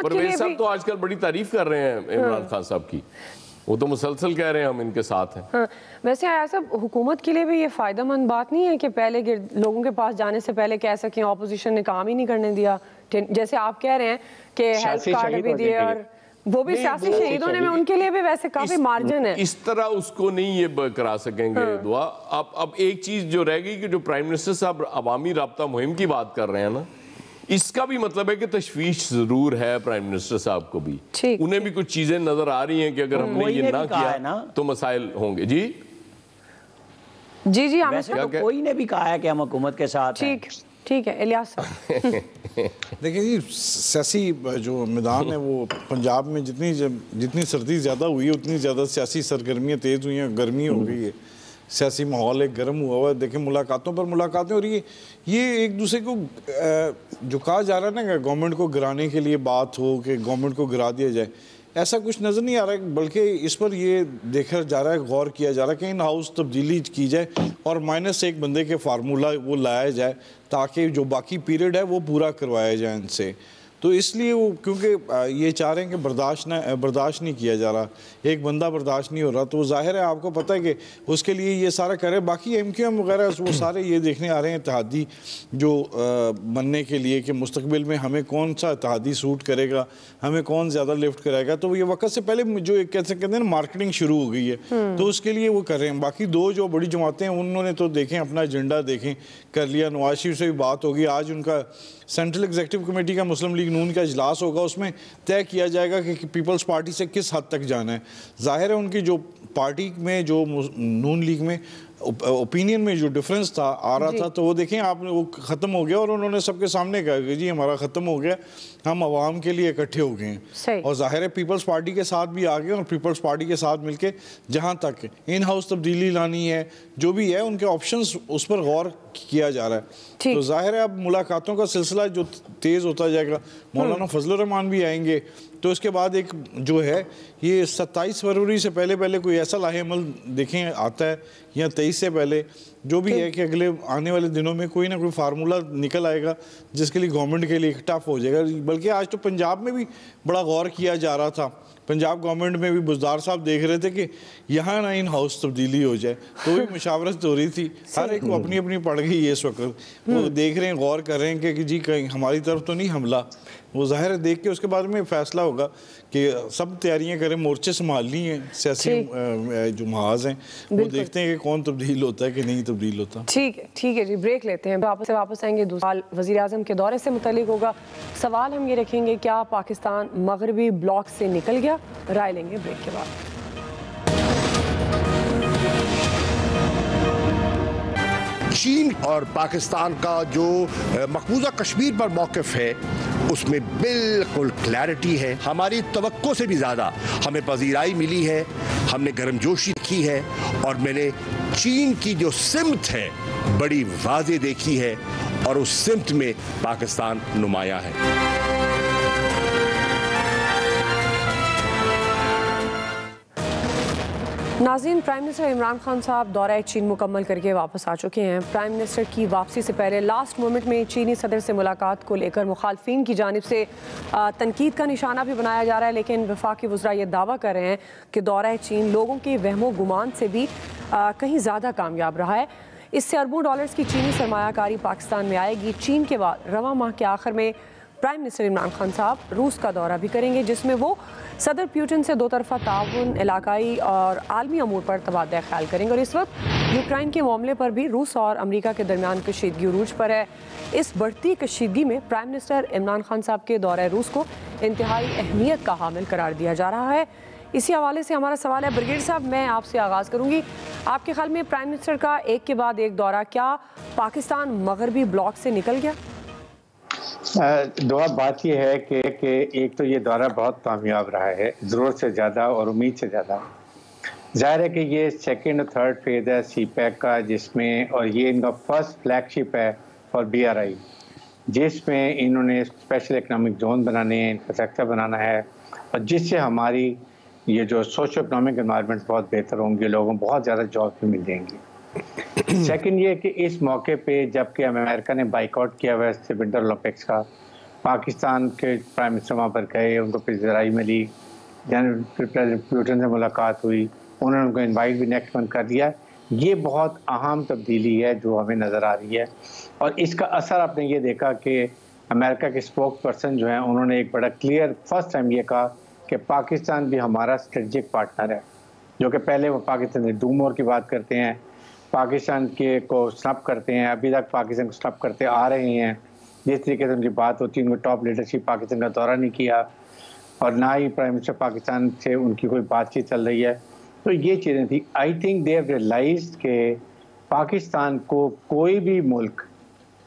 परवेज साहब तो आजकल बड़ी तारीफ कर रहे हैं इमरान खान साहब की, वो तो मुसलसल कह रहे हैं हम इनके साथ हैं। वैसे आया साहब, हुकूमत के लिए भी ये फायदेमंद बात नहीं है कि पहले लोगों के पास जाने से पहले कह सकें ऑपोजिशन ने काम ही नहीं करने दिया, जैसे आप कह रहे हैं कि हेल्थ कार्ड भी दिए, और वो भी सियासी शहीद होने में उनके लिए भी वैसे काफी मार्जिन है। इस तरह उसको नहीं ये करा सकेंगे दुआ। अब एक चीज जो रह गई कि जो प्राइम मिनिस्टर साहब अवामी राब्ता मुहिम की बात कर रहे हैं ना, इसका भी मतलब है कि तशवीश जरूर है प्राइम मिनिस्टर साहब को भी, उन्हें भी कुछ चीजें नजर आ रही हैं कि अगर हमने ये ना किया तो मसाइल होंगे। जी जी जी, कोई ने भी कहा है कि हम हुकूमत के साथ हैं। ठीक है इलियास साहब। देखिए जी, सियासी जो मैदान है वो पंजाब में जितनी सर्दी ज़्यादा हुई है उतनी ज़्यादा सियासी सरगर्मियाँ तेज़ हुई हैं, गर्मी हो गई है, सियासी माहौल एक गर्म हुआ हुआ है। देखिए मुलाकातों पर मुलाकातें हो रही है, ये एक दूसरे को जो कहा जा रहा है ना कि गवर्नमेंट को गिराने के लिए बात हो कि गवर्नमेंट को गिरा दिया जाए, ऐसा कुछ नज़र नहीं आ रहा है, बल्कि इस पर ये देखा जा रहा है, गौर किया जा रहा है कि इन हाउस तब्दीली की जाए और -1 बंदे के फार्मूला वो लाया जाए ताकि जो बाकी पीरियड है वो पूरा करवाया जाए इनसे। तो इसलिए वो क्योंकि ये चाह रहे हैं कि बर्दाश्त नहीं किया जा रहा, एक बंदा बर्दाश्त नहीं हो रहा, तो जाहिर है आपको पता है कि उसके लिए ये सारा करे। बाकी MQM वगैरह वो सारे ये देखने आ रहे हैं इत्तेहादी जो बनने के लिए कि मुस्तकबिल में हमें कौन सा इत्तेहादी सूट करेगा, हमें कौन ज़्यादा लिफ्ट कराएगा। तो ये वक्त से पहले जो कहते हैं ना मार्केटिंग शुरू हो गई है, तो उसके लिए वो कर रहे हैं। बाकी दो जो बड़ी जमातें हैं उन्होंने तो देखें अपना एजेंडा देखें कर लिया, नवाज शरीफ से भी बात होगी, आज उनका सेंट्रल एग्जीक्यूटिव कमेटी का मुस्लिम लीग नून का इजलास होगा, उसमें तय किया जाएगा कि पीपल्स पार्टी से किस हद तक जाना है। जाहिर है उनकी जो पार्टी में जो नून लीग में ओपिनियन में जो डिफरेंस था आ रहा था, तो वो देखें आपने वो ख़त्म हो गया और उन्होंने सबके सामने कहा कि जी हमारा ख़त्म हो गया, हम आवाम के लिए इकट्ठे हो गए हैं। और जाहिर है पीपल्स पार्टी के साथ भी आ गए और पीपल्स पार्टी के साथ मिलके जहाँ तक इन हाउस तब्दीली लानी है, जो भी है उनके ऑप्शंस उस पर गौर किया जा रहा है। तो जाहिर है अब मुलाकातों का सिलसिला जो तेज़ होता जाएगा, मौलाना फजलुर रहमान भी आएंगे, तो इसके बाद एक जो है ये 27 फरवरी से पहले कोई ऐसा लाहेअमल देखें आता है या 23 से पहले, जो भी है कि अगले आने वाले दिनों में कोई ना कोई फार्मूला निकल आएगा जिसके लिए गवर्नमेंट के लिए टफ हो जाएगा। बल्कि आज तो पंजाब में भी बड़ा गौर किया जा रहा था, पंजाब गवर्नमेंट में भी बुज़दार साहब देख रहे थे कि यहाँ ना इन हाउस तब्दीली हो जाए, तो भी मुशावरत हो रही थी, हर एक को अपनी अपनी पड़ गई है इस वक्त। वो देख रहे हैं, गौर कर रहे हैं कि जी कहीं हमारी तरफ तो नहीं हमला। वो ज़ाहिर है देख के उसके बाद में फ़ैसला होगा कि सब तैयारियां करें, मोर्चे संभालनी है, सियासी जो महाज हैं वो देखते हैं कि कौन तब्दील होता है कि नहीं तब्दील होता। ठीक है जी, ब्रेक लेते हैं, वापस आएंगे। दूसरा वज़ीर आज़म के दौरे से मुतल्लिक होगा, सवाल हम ये रखेंगे क्या पाकिस्तान मगरबी ब्लॉक से निकल गया, राय लेंगे ब्रेक के बाद। चीन और पाकिस्तान का जो मकबूजा कश्मीर पर मौक़िफ़ है उसमें बिल्कुल क्लैरिटी है। हमारी तवक्को से भी ज़्यादा हमें पजीराई मिली है, हमने गर्मजोशी की है और मैंने चीन की जो सिमत है बड़ी वाज़े देखी है और उस सिमत में पाकिस्तान नुमाया है। नाज़रीन, प्राइम मिनिस्टर इमरान खान साहब दौरा चीन मुकम्मल करके वापस आ चुके हैं। प्राइम मिनिस्टर की वापसी से पहले लास्ट मोमेंट में चीनी सदर से मुलाकात को लेकर मुखालफिन की जानिब से तनकीद का निशाना भी बनाया जा रहा है, लेकिन वफाकी वज़रा ये दावा कर रहे हैं कि दौरा चीन लोगों के वहमो गुमान से भी कहीं ज़्यादा कामयाब रहा है। इससे अरबों डॉलर्स की चीनी सरमायाकारी पाकिस्तान में आएगी। चीन के बाद रवां माह के आखिर में प्राइम मिनिस्टर इमरान खान साहब रूस का दौरा भी करेंगे, जिसमें वो सदर पुतिन से दो तरफ़ा ताउन, इलाकाई और आलमी अमूर पर तबादला ख्याल करेंगे। और इस वक्त यूक्रेन के मामले पर भी रूस और अमेरिका के दरमियान कशीदगी उरूज पर है। इस बढ़ती कशीदगी में प्राइम मिनिस्टर इमरान खान साहब के दौरे रूस को इंतहाई अहमियत का हामिल करार दिया जा रहा है। इसी हवाले से हमारा सवाल है, ब्रिगेड साहब, मैं आपसे आगाज़ करूँगी। आपके ख्याल में प्राइम मिनिस्टर का एक के बाद एक दौरा क्या पाकिस्तान मगरबी ब्लॉक से निकल गया? दुआ बात यह है कि एक तो ये दौरा बहुत कामयाब रहा है, ज़रूरत से ज़्यादा और उम्मीद से ज़्यादा। जाहिर है कि ये सेकंड और थर्ड फेज़ है CPEC का, जिसमें और ये इनका फर्स्ट फ्लैगशिप है फॉर BRI, जिसमें इन्होंने स्पेशल इकनॉमिक जोन बनाने हैं, इंफ्रास्ट्रक्चर बनाना है और जिससे हमारी ये जो सोशो इकनॉमिक एनवायरनमेंट बहुत बेहतर होंगे, लोगों को बहुत ज़्यादा जॉब भी मिल जाएंगी। सेकंड ये कि इस मौके पे जबकि अमेरिका ने बाइकआउट किया हुआ है विंटर ओलंपिक्स का, पाकिस्तान के प्राइम मिनिस्टर वहाँ पर गए, उनको पज़ीराई मिली, फिर प्रेसिडेंट पुतिन से मुलाकात हुई, उन्होंने उनको इनवाइट भी नेक्स्ट मंथ कर दिया। ये बहुत अहम तब्दीली है जो हमें नज़र आ रही है और इसका असर आपने ये देखा कि अमेरिका के स्पोक्स पर्सन जो हैं उन्होंने एक बड़ा क्लियर फर्स्ट टाइम ये कहा कि पाकिस्तान भी हमारा स्ट्रेटजिक पार्टनर है, जो कि पहले वो पाकिस्तान से डूम वॉर की बात करते हैं, पाकिस्तान के को स्नप करते हैं, अभी तक पाकिस्तान को स्नप करते आ रहे हैं। जिस तरीके से उनकी बात होती है, उनको टॉप लीडरशिप पाकिस्तान का दौरा नहीं किया और ना ही प्राइम मिनिस्टर पाकिस्तान से उनकी कोई बातचीत चल रही है। तो ये चीज़ें थी। I think they have realised कि पाकिस्तान को कोई भी मुल्क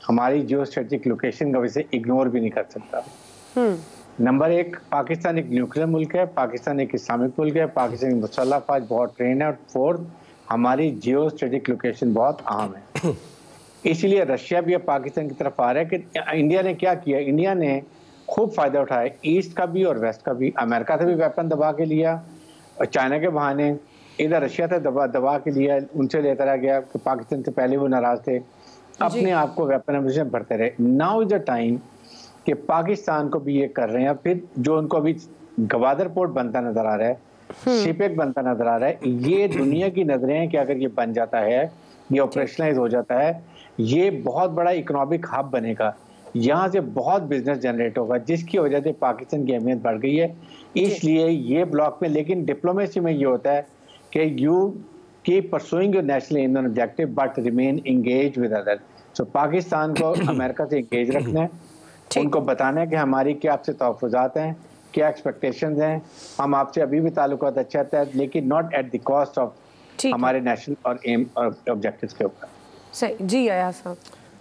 हमारी जियो स्ट्रेटेजिक लोकेशन का वैसे इग्नोर भी नहीं कर सकता। नंबर एक, पाकिस्तान एक न्यूक्लियर मुल्क है, पाकिस्तान एक इस्लामिक मुल्क है, पाकिस्तान की मुसल्लह फौज बहुत ट्रेन है और फोर्थ, हमारी जियो स्ट्रेटेजिक लोकेशन बहुत अहम है। इसलिए रशिया भी अब पाकिस्तान की तरफ आ रहा है कि इंडिया ने क्या किया, इंडिया ने खूब फ़ायदा उठाया, ईस्ट का भी और वेस्ट का भी। अमेरिका से भी वेपन दबा के लिया और चाइना के बहाने इधर रशिया से दबा के लिया, उनसे लेता रह गया कि पाकिस्तान से पहले वो नाराज़ थे, अपने आप को वेपन एम्यूनिशन भरते रहे। नाउ इज़ द टाइम कि पाकिस्तान को भी ये कर रहे हैं। फिर जो उनको अभी गवादर पोर्ट बनता नज़र आ रहा है, CPEC बनता नजर आ रहा है, ये दुनिया की नजरें हैं कि अगर ये बन जाता है, ये ऑपरेशनलाइज हो जाता है, ये बहुत बड़ा इकोनॉमिक हब बनेगा, यहाँ से बहुत बिजनेस जनरेट होगा, जिसकी वजह से पाकिस्तान की अहमियत बढ़ गई है। इसलिए ये ब्लॉक में, लेकिन डिप्लोमेसी में ये होता है कि you keep pursuing your national aim and objective but remain engage with other. So Pakistan को अमेरिका से एंगेज रखना है, उनको बताना है कि हमारी क्या आपसे तहफ़्फ़ुज़ात हैं, क्या एक्सपेक्टेशंस हैं, हम आपसे अभी भी ताल्लुकात अच्छा है, लेकिन not at the cost of हमारे नेशनल और एम और ऑब्जेक्टिव्स के ऊपर। सही जी अयाज साहब,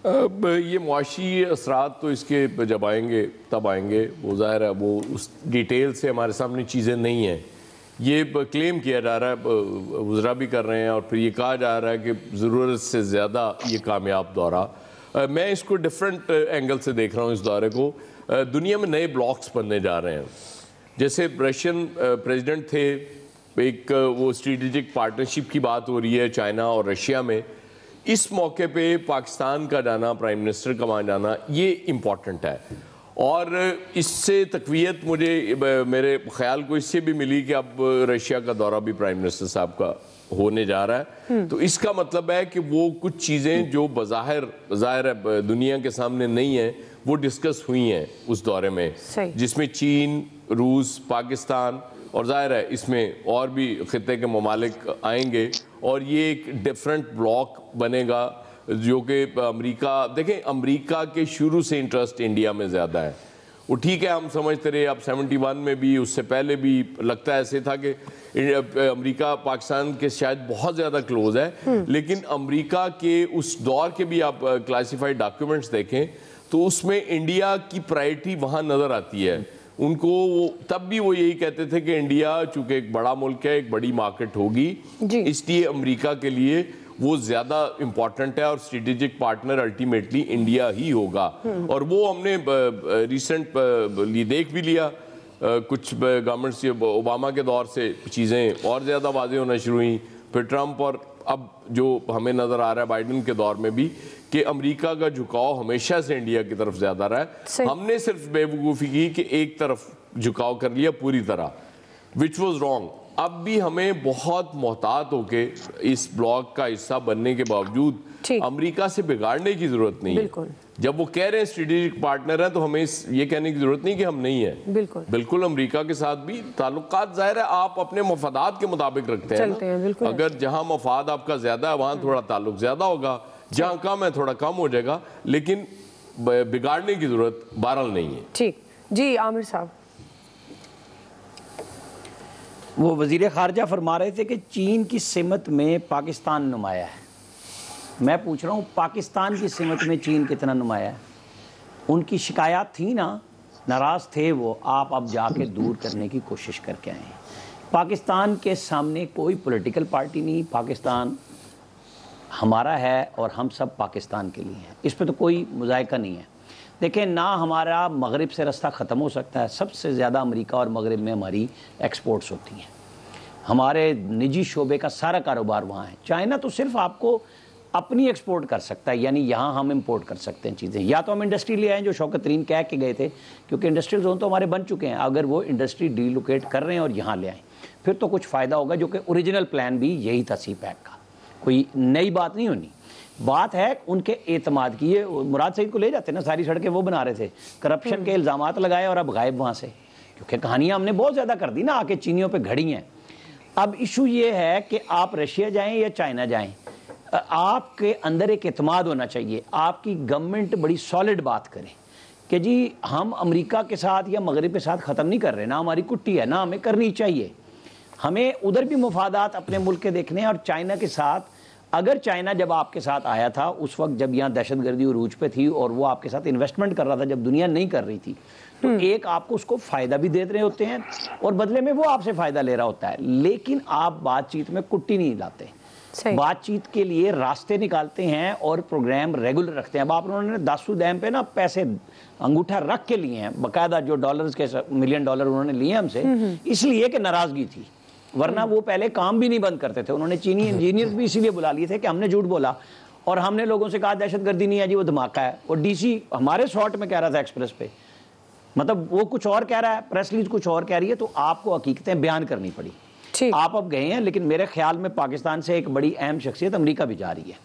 अब ये मुआशी असरात तो इसके जब आएंगे तब आएंगे, वो ज़ाहिर है वो उस डिटेल से हमारे सामने चीज़ें नहीं हैं। ये क्लेम किया जा रहा है, वज़रा भी कर रहे हैं और फिर ये कहा जा रहा है कि ज़रूरत से ज़्यादा ये कामयाब दौरा। मैं इसको डिफरेंट एंगल से देख रहा हूँ इस दौरे को। दुनिया में नए ब्लॉक्स बनने जा रहे हैं, जैसे रशियन प्रेसिडेंट थे, एक वो स्ट्रेटेजिक पार्टनरशिप की बात हो रही है चाइना और रशिया में। इस मौके पे पाकिस्तान का जाना, प्राइम मिनिस्टर का वहाँ जाना, ये इम्पॉर्टेंट है और इससे तक़वियत मुझे मेरे ख्याल को इससे भी मिली कि अब रशिया का दौरा भी प्राइम मिनिस्टर साहब का होने जा रहा है। तो इसका मतलब है कि वो कुछ चीज़ें जो ज़ाहिर है दुनिया के सामने नहीं है, वो डिस्कस हुई हैं उस दौरे में, जिसमें चीन, रूस, पाकिस्तान और ज़ाहिर है इसमें और भी खित्ते के ममालिक आएंगे और ये एक डिफरेंट ब्लॉक बनेगा जो कि अमेरिका, देखें अमेरिका के शुरू से इंटरेस्ट इंडिया में ज़्यादा है, वो ठीक है, हम समझते रहे। अब 71 में भी, उससे पहले भी लगता है ऐसे था कि अमेरिका पाकिस्तान के शायद बहुत ज़्यादा क्लोज है, लेकिन अमेरिका के उस दौर के भी आप क्लासिफाइड डॉक्यूमेंट्स देखें तो उसमें इंडिया की प्रायोरिटी वहाँ नज़र आती है उनको। तब भी वो यही कहते थे कि इंडिया चूँकि एक बड़ा मुल्क है, एक बड़ी मार्केट होगी, इसलिए अमेरिका के लिए वो ज़्यादा इम्पॉर्टेंट है और स्ट्रेटेजिक पार्टनर अल्टीमेटली इंडिया ही होगा। और वो हमने रिसेंटली देख भी लिया। कुछ गवर्नमेंट से ओबामा के दौर से चीज़ें और ज़्यादा वाज़ेह होना शुरू हुई, फिर ट्रंप, और अब जो हमें नज़र आ रहा है बाइडन के दौर में भी कि अमेरिका का झुकाव हमेशा से इंडिया की तरफ ज़्यादा रहा है। हमने सिर्फ बेवकूफ़ी की कि एक तरफ झुकाव कर लिया पूरी तरह, विच वॉज रॉन्ग। अब भी हमें बहुत मोहतात होके इस ब्लॉक का हिस्सा बनने के बावजूद अमेरिका से बिगाड़ने की जरूरत नहीं है। जब वो कह रहे हैं स्ट्रेटेजिक पार्टनर है तो हमें ये कहने की जरूरत नहीं कि हम नहीं है। बिल्कुल अमेरिका के साथ भी ताल्लुकात ज़ाहिर है आप अपने मफादात के मुताबिक रखते हैं, अगर जहाँ मफाद आपका ज्यादा है वहाँ थोड़ा ताल्लुक ज्यादा होगा, जहाँ कम है थोड़ा कम हो जाएगा, लेकिन बिगाड़ने की जरूरत बहरहाल नहीं है। ठीक जी, आमिर साहब। वो वज़ीर ख़ारजा फरमा रहे थे कि चीन की सिमत में पाकिस्तान नुमाया है। मैं पूछ रहा हूँ पाकिस्तान की सिमत में चीन कितना नुमाया है? उनकी शिकायत थी ना, नाराज़ थे वो, आप अब जाके दूर करने की कोशिश करके आए। पाकिस्तान के सामने कोई पॉलिटिकल पार्टी नहीं, पाकिस्तान हमारा है और हम सब पाकिस्तान के लिए हैं, इस पर तो कोई मुज़ायका नहीं है। देखें ना, हमारा मगरिब से रास्ता ख़त्म हो सकता है, सबसे ज़्यादा अमेरिका और मगरिब में हमारी एक्सपोर्ट्स होती हैं, हमारे निजी शोबे का सारा कारोबार वहाँ है। चाइना तो सिर्फ आपको अपनी एक्सपोर्ट कर सकता है, यानी यहाँ हम इंपोर्ट कर सकते हैं चीज़ें, या तो हम इंडस्ट्री ले आएँ जो शौकत तरीन कह के गए थे, क्योंकि इंडस्ट्रियल जोन तो हमारे बन चुके हैं, अगर वो इंडस्ट्री डीलोकेट कर रहे हैं और यहाँ ले आएँ फिर तो कुछ फ़ायदा होगा, जो कि ओरिजिनल प्लान भी यही था CPEC का, कोई नई बात नहीं होनी। बात है उनके एतमाद की। ये मुराद सईद को ले जाते ना, सारी सड़कें वो बना रहे थे, करप्शन के इल्ज़ामात लगाए और अब गायब वहाँ से, क्योंकि कहानियाँ हमने बहुत ज़्यादा कर दी ना, आके चीनियों पे घड़ी हैं। अब इशू ये है कि आप रशिया जाएं या चाइना जाएं, आपके अंदर एक एतमाद होना चाहिए, आपकी गवर्नमेंट बड़ी सॉलिड बात करे कि जी हम अमेरिका के साथ या मगरिब के साथ ख़त्म नहीं कर रहे, ना हमारी कुट्टी है, ना हमें करनी चाहिए, हमें उधर भी मुफादात अपने मुल्क के देखने हैं। और चाइना के साथ, अगर चाइना जब आपके साथ आया था उस वक्त जब यहाँ दहशतगर्दी उरूज पे थी और वो आपके साथ इन्वेस्टमेंट कर रहा था जब दुनिया नहीं कर रही थी, तो एक आपको उसको फ़ायदा भी दे रहे होते हैं और बदले में वो आपसे फ़ायदा ले रहा होता है, लेकिन आप बातचीत में कुट्टी नहीं लाते, बातचीत के लिए रास्ते निकालते हैं और प्रोग्राम रेगुलर रखते हैं। अब आप उन्होंने दासू डैम पे ना पैसे अंगूठा रख के लिए हैं, बाकायदा जो डॉलर्स के $1 मिलियन उन्होंने लिए हमसे, इसलिए कि नाराज़गी थी, वरना वो पहले काम भी नहीं बंद करते थे। उन्होंने चीनी इंजीनियर्स भी इसीलिए बुला लिए थे कि हमने झूठ बोला और हमने लोगों से कहा दहशतगर्दी नहीं है जी, वो धमाका है। और DC हमारे शॉर्ट में कह रहा था एक्सप्रेस पे, मतलब वो कुछ और कह रहा है, प्रेस रिलीज कुछ और कह रही है, तो आपको हकीकतें बयान करनी पड़ी। आप अब गए हैं, लेकिन मेरे ख्याल में पाकिस्तान से एक बड़ी अहम शख्सियत अमेरिका भी जा रही है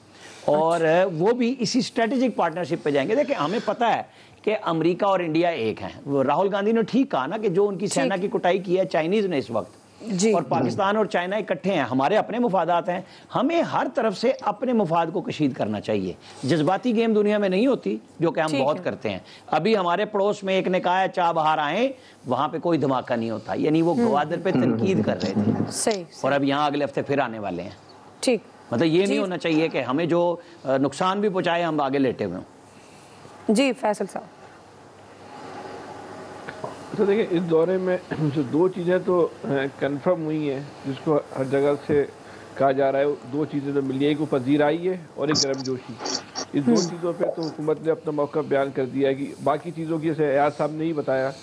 और वो भी इसी स्ट्रेटेजिक पार्टनरशिप पे जाएंगे। देखिए हमें पता है कि अमेरिका और इंडिया एक हैं। वो राहुल गांधी ने ठीक कहा ना कि जो उनकी सेना की कुटाई की है चाइनीज ने इस वक्त, और पाकिस्तान और चाइना इकट्ठे हैं, हमारे अपने मुफादात हैं, हमें हर तरफ से अपने मुफाद को कशीद करना चाहिए। जज्बाती गेम दुनिया में नहीं होती, जो कि हम बहुत करते हैं। अभी हमारे पड़ोस में एक ने कहा है चाह बाहर आए, वहां पे कोई धमाका नहीं होता, यानी वो गवादर पे तनकीद कर रहे थे। सही। और अब यहाँ अगले हफ्ते फिर आने वाले हैं। ठीक, मतलब ये नहीं होना चाहिए कि हमें जो नुकसान भी पहुंचाए हम आगे लेटे हुए हों। जी फैसल साहब। तो देखिए इस दौरे में जो दो चीज़ें तो कंफर्म हुई हैं, जिसको हर जगह से कहा जा रहा है, दो चीज़ें तो मिली, एक पजीराई है और एक गर्मजोशी। इस दो चीज़ों पे तो हुकूमत ने अपना मौका बयान कर दिया है कि बाकी चीज़ों की, जैसे एयाज साहब ने ही बताया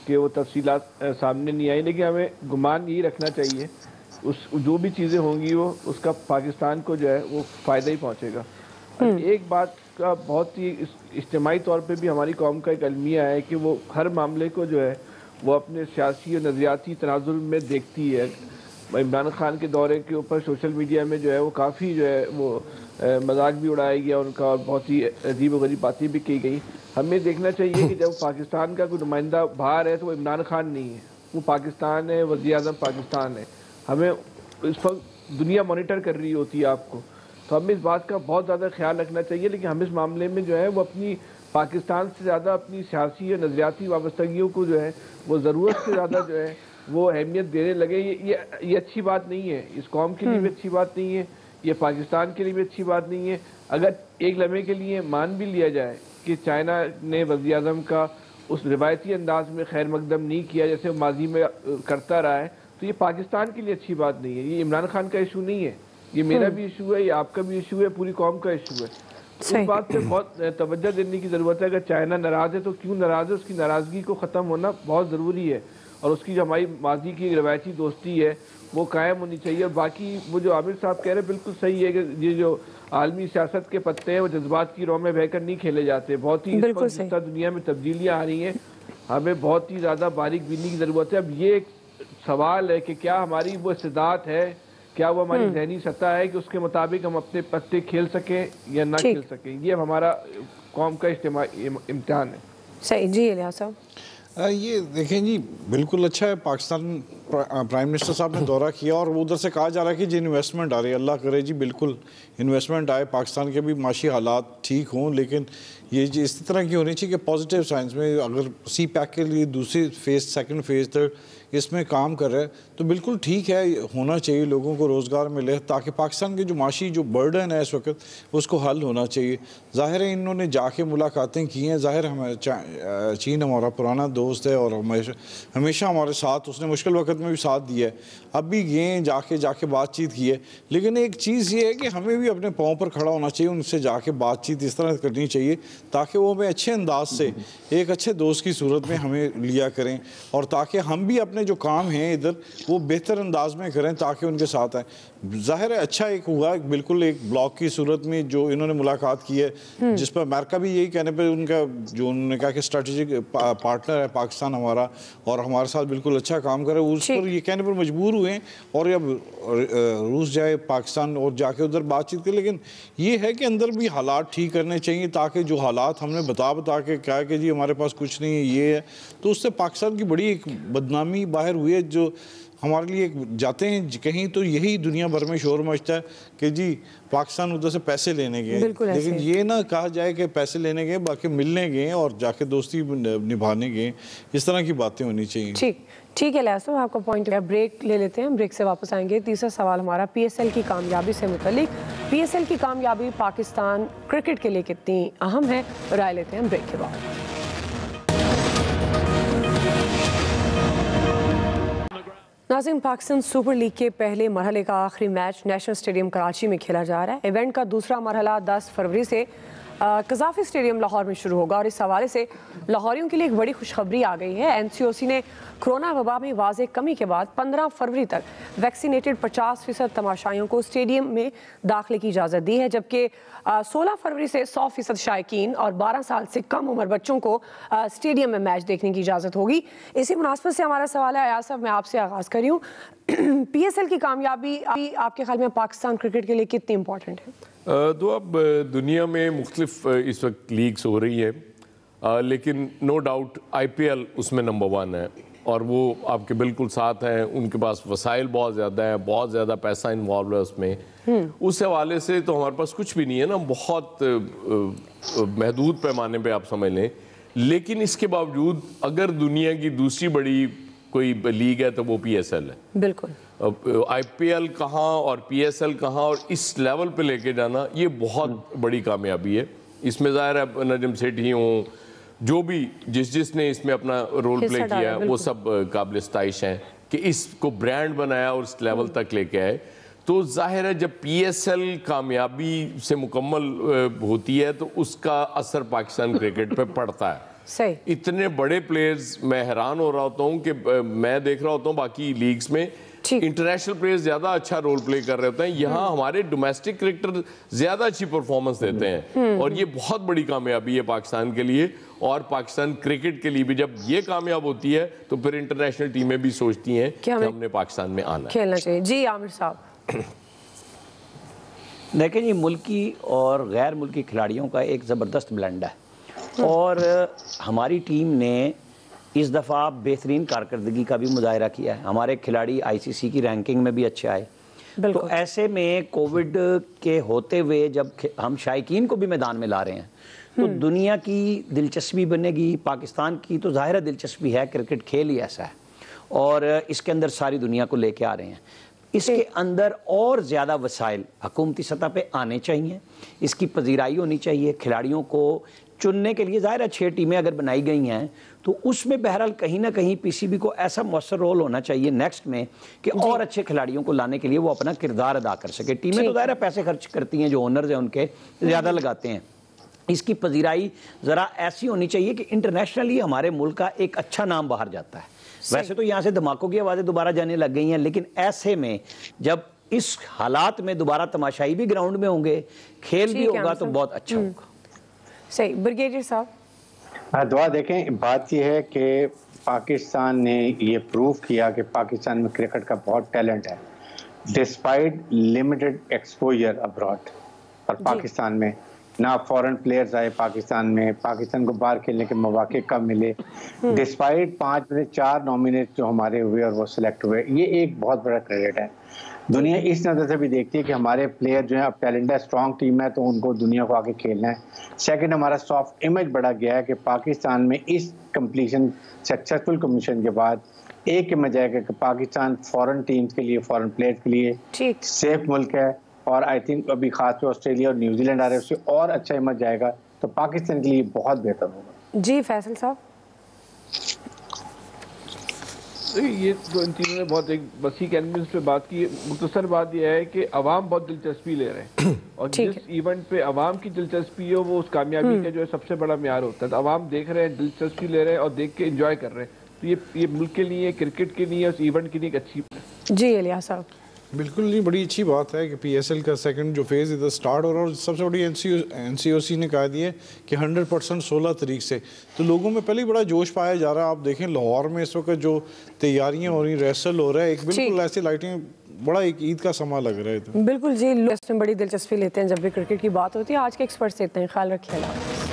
कि वो तफसीलात सामने नहीं आई, लेकिन हमें गुमान यही रखना चाहिए उस जो भी चीज़ें होंगी वो उसका पाकिस्तान को जो है वो फ़ायदा ही पहुँचेगा। एक बात का बहुत ही इज्तिमाई तौर पे भी हमारी कौम का एक अलमिया है कि वो हर मामले को जो है वो अपने सियासी और नज़रियाती तनाजुर में देखती है। इमरान खान के दौरे के ऊपर सोशल मीडिया में जो है वो काफ़ी जो है वो मजाक भी उड़ाया गया उनका और बहुत ही अजीब व गरीब बातें भी की गई। हमें देखना चाहिए कि जब पाकिस्तान का कोई नुमाइंदा बाहर है तो वो इमरान खान नहीं है, वो पाकिस्तान है, वज़ीर-ए-आज़म पाकिस्तान है। हमें इस वक्त दुनिया मॉनिटर कर रही होती है आपको, तो हमें इस बात का बहुत ज़्यादा ख्याल रखना चाहिए। लेकिन हम इस मामले में जो है वो अपनी पाकिस्तान से ज़्यादा अपनी सियासी या नज़रियाती वाबस्तगियों को जो है वो ज़रूरत से ज़्यादा जो है वो अहमियत देने लगे। ये अच्छी बात नहीं है, इस कौम के लिए भी अच्छी बात नहीं है, ये पाकिस्तान के लिए भी अच्छी बात नहीं है। अगर एक लम्हे के लिए मान भी लिया जाए कि चाइना ने वज़ीर-ए-आज़म का उस रिवायती अंदाज में खैर मकदम नहीं किया जैसे माजी में करता रहा है, तो ये पाकिस्तान के लिए अच्छी बात नहीं है। ये इमरान खान का इशू नहीं है, ये मेरा भी इशू है, ये आपका भी इशू है, पूरी कौम का इशू है। उस बात पे बहुत तवज्जो देने की ज़रूरत है। अगर चाइना नाराज़ है तो क्यों नाराज़ है, उसकी नाराज़गी को ख़त्म होना बहुत ज़रूरी है और उसकी जो हमारी माजी की रवायती दोस्ती है वो कायम होनी चाहिए। और बाकी वो जो आमिर साहब कह रहे हैं बिल्कुल सही है कि ये जो आलमी सियासत के पत्ते हैं वो जज्बात की रौ में बहकर नहीं खेले जाते। बहुत ही जिस दुनिया में तब्दीलियाँ आ रही हैं, हमें बहुत ही ज़्यादा बारीक बीनी की ज़रूरत है। अब ये एक सवाल है कि क्या हमारी वो इस्तेदात है, क्या वो हमारी ज़हनी सतह है कि उसके मुताबिक हम अपने पत्ते खेल सकें या ना खेल सकें। ये हमारा कौम का इम्तिहान है। सही जी इलियास साहब। ये देखें जी, बिल्कुल अच्छा है, पाकिस्तान प्राइम मिनिस्टर साहब ने दौरा किया और वो उधर से कहा जा रहा है कि जी इन्वेस्टमेंट आ रही है। अल्लाह करे जी बिल्कुल इन्वेस्टमेंट आए, पाकिस्तान के भी माशी हालात ठीक हों, लेकिन ये जी इस तरह की होनी चाहिए कि पॉजिटिव साइंस में अगर सी पैक के लिए दूसरी फेज़, सेकंड फेज़, थर्ड इसमें काम कर रहे हैं तो बिल्कुल ठीक है, होना चाहिए, लोगों को रोज़गार मिले ताकि पाकिस्तान के जो माशी जो बर्डन है इस वक्त उसको हल होना चाहिए। ज़ाहिर है इन्होंने जाके मुलाकातें की हैं, ज़ाहिर हमारे चीन हमारा पुराना दोस्त है और हमेशा हमारे साथ, उसने मुश्किल वक्त में भी साथ दिया है, अब भी गए जाके बातचीत की है। लेकिन एक चीज़ ये है कि हमें भी अपने पाँव पर खड़ा होना चाहिए, उनसे जाके बातचीत इस तरह करनी चाहिए ताकि वो हमें अच्छे अंदाज से एक अच्छे दोस्त की सूरत में हमें लिया करें और ताकि हम भी अपने जो काम हैं इधर वो बेहतर अंदाज में करें ताकि उनके साथ आए। ज़ाहिर है अच्छा एक हुआ, बिल्कुल एक ब्लॉक की सूरत में जो इन्होंने मुलाकात की है जिस पर अमेरिका भी यही कहने पे उनका जो उन्होंने कहा कि स्ट्रेटेजिक पार्टनर है पाकिस्तान हमारा और हमारे साथ बिल्कुल अच्छा काम करे, उस पर ये कहने पर मजबूर हुए हैं और अब रूस जाए पाकिस्तान और जाके उधर बातचीत करें। लेकिन ये है कि अंदर भी हालात ठीक करने चाहिए ताकि जो हालात हमने बता के कहा कि जी हमारे पास कुछ नहीं है ये है, तो उससे पाकिस्तान की बड़ी एक बदनामी बाहर हुई है जो हमारे लिए जाते हैं कहीं तो यही दुनिया भर में शोर मचता है कि जी पाकिस्तान उधर से पैसे लेने गए, लेकिन ये ना कहा जाए कि पैसे लेने गए बाकी मिलने गए और जाके दोस्ती निभाने गए, इस तरह की बातें होनी चाहिए। ठीक है लियास साहब, आपका पॉइंट है। ब्रेक ले लेते हैं, ब्रेक से वापस आएंगे। तीसरा सवाल हमारा पीएसएल की कामयाबी से मुतालिक, पीएसएल की कामयाबी पाकिस्तान क्रिकेट के लिए कितनी अहम है, राय लेते हैं ब्रेक के बाद। नाज़रीन, पाकिस्तान सुपर लीग के पहले मरहले का आखिरी मैच नेशनल स्टेडियम कराची में खेला जा रहा है। इवेंट का दूसरा मरहला 10 फरवरी से कज़ाफ़ी स्टेडियम लाहौर में शुरू होगा और इस हवाले से लाहौरियों के लिए एक बड़ी खुशखबरी आ गई है। एनसीओसी ने कोरोना वबा में वाज़े कमी के बाद 15 फरवरी तक वैक्सीनेटेड 50% तमाशाइयों को स्टेडियम में दाखिले की इजाज़त दी है, जबकि 16 फरवरी से 100% शायकीन और 12 साल से कम उम्र बच्चों को स्टेडियम में मैच देखने की इजाज़त होगी। इसी मुनासबत से हमारा सवाल है अयाज साहब, मैं आपसे आगाज़ कर रही हूँ, पीएसएल की कामयाबी आपके ख्याल में पाकिस्तान क्रिकेट के लिए कितनी इंपॉर्टेंट है? तो अब दुनिया में मुख्तलिफ इस वक्त लीग्स हो रही है, लेकिन नो डाउट IPL उसमें नंबर 1 है और वो आपके बिल्कुल साथ हैं, उनके पास वसाइल बहुत ज़्यादा है, बहुत ज़्यादा पैसा इन्वॉल्व है उसमें। उस हवाले से तो हमारे पास कुछ भी नहीं है ना, बहुत महदूद पैमाने पे आप समझ लें। लेकिन इसके बावजूद अगर दुनिया की दूसरी बड़ी कोई लीग है तो वो PSL है। बिल्कुल। IPL कहाँ और PSL कहाँ और इस लेवल पे लेके जाना ये बहुत बड़ी कामयाबी है। इसमें ज़ाहिर है नजम सेठी हों, जो भी जिसने इसमें अपना रोल प्ले किया वो सब काबिल इस्ताइश हैं कि इसको ब्रांड बनाया और इस लेवल तक लेके आए। तो जाहिर है जब PSL कामयाबी से मुकम्मल होती है तो उसका असर पाकिस्तान क्रिकेट पे पड़ता है। सही। इतने बड़े प्लेयर्स, मैं हैरान हो रहा होता हूँ कि मैं देख रहा होता हूँ बाकी लीग्स में इंटरनेशनल प्लेयर्स ज़्यादा अच्छा रोल प्ले कर रहे होते हैं, यहाँ हमारे डोमेस्टिक क्रिकेटर ज़्यादा अच्छी परफॉर्मेंस देते हैं और ये बहुत बड़ी कामयाबी है पाकिस्तान के लिए और पाकिस्तान क्रिकेट के लिए भी। जब ये कामयाब होती है तो फिर इंटरनेशनल टीमें भी सोचती हैं कि हमने पाकिस्तान में आना खेलना चाहिए। जी आमिर साहब। देखें जी, मुल्की और गैर मुल्की खिलाड़ियों का एक ज़बरदस्त ब्लेंड है और हमारी टीम ने इस दफ़ा बेहतरीन कारकर्दगी का भी मुजाहरा किया है। हमारे खिलाड़ी ICC की रैंकिंग में भी अच्छे आए, तो ऐसे में कोविड के होते हुए जब हम शायकीन को भी मैदान में ला रहे हैं तो दुनिया की दिलचस्पी बनेगी। पाकिस्तान की तो ज़ाहिर दिलचस्पी है, क्रिकेट खेल ही ऐसा है और इसके अंदर सारी दुनिया को लेके आ रहे हैं। इसके अंदर और ज़्यादा वसाइल हुकूमती सतह पे आने चाहिए, इसकी पजीराई होनी चाहिए। खिलाड़ियों को चुनने के लिए ज़ाहिर है 6 टीमें अगर बनाई गई हैं तो उसमें बहरहाल कहीं ना कहीं पीसीबी को ऐसा मौसर रोल होना चाहिए नेक्स्ट में कि और अच्छे खिलाड़ियों को लाने के लिए वो अपना किरदार अदा कर सके। टीमें तो ज़ाहिर है पैसे खर्च करती हैं, जो ओनर्स हैं उनके ज़्यादा लगाते हैं। इसकी पजीराई ज़रा ऐसी होनी चाहिए कि इंटरनेशनली हमारे मुल्क का एक अच्छा नाम बाहर जाता है। वैसे तो यहाँ से धमाकों की आवाज़ें दोबारा जाने लग गई हैं, लेकिन ऐसे में जब इस हालात में दोबारा तमाशाई भी ग्राउंड में होंगे, खेल भी होगा तो बहुत अच्छा होगा। सही। ब्रिगेडियर साहब दुआ देखें, बात यह है कि पाकिस्तान ने ये प्रूव किया कि पाकिस्तान में क्रिकेट का बहुत टैलेंट है डिस्पाइट लिमिटेड एक्सपोजर अब्रॉड। और पाकिस्तान में ना फॉरेन प्लेयर्स आए पाकिस्तान में, पाकिस्तान को बाहर खेलने के मौके कब मिले, डिस्पाइट 5 में से 4 नॉमिनेट जो हमारे हुए और वो सिलेक्ट हुए। ये एक बहुत बड़ा क्रेडिट है। दुनिया इस नज़र से भी देखती है कि हमारे प्लेयर जो है अब टैलेंट है, स्ट्रॉन्ग टीम है, तो उनको दुनिया को आके खेलना है। सेकंड, हमारा सॉफ्ट इमेज बढ़ा गया है कि पाकिस्तान में इस कंप्लीशन सक्सेसफुल कमीशन के बाद एक इमेज आएगा कि पाकिस्तान फॉरेन टीम्स के लिए, फॉरेन प्लेयर्स के लिए सेफ मुल्क है। और आई थिंक अभी खास तौर ऑस्ट्रेलिया और न्यूजीलैंड आ रहे हैं, उससे और अच्छा इमेज जाएगा तो पाकिस्तान के लिए बहुत बेहतर होगा। जी फैसल साहब। ये तो इन तीनों ने बहुत एक वसी कैनवस पे बात की। मुख्तसर बात यह है कि अवाम बहुत दिलचस्पी ले रहे हैं और जिस इवेंट पे अवाम की दिलचस्पी हो वो उस कामयाबी का जो है सबसे बड़ा म्यार होता है। तो अवाम देख रहे हैं, दिलचस्पी ले रहे हैं और देख के एंजॉय कर रहे हैं। तो ये मुल्क के लिए, क्रिकेट के लिए, उस इवेंट के लिए एक अच्छी जी इलियास साहब। बिल्कुल नहीं, बड़ी अच्छी बात है कि पीएसएल का सेकंड जो फेज़ इधर स्टार्ट हो रहा है और सबसे बड़ी एनसीओसी ने कहा दिया कि 100% 16 तारीख से, तो लोगों में पहले ही बड़ा जोश पाया जा रहा है। आप देखें लाहौर में इस वक्त जो तैयारियां हो रही, रेसल हो रहा है, एक बिल्कुल ऐसी लाइटिंग, बड़ा एक ईद का समा लग रहा है। बिल्कुल जी, लोग इसमें बड़ी दिलचस्पी लेते हैं जब भी क्रिकेट की बात होती है। आज के एक्सपर्ट्स देते हैं, ख्याल रखिएगा।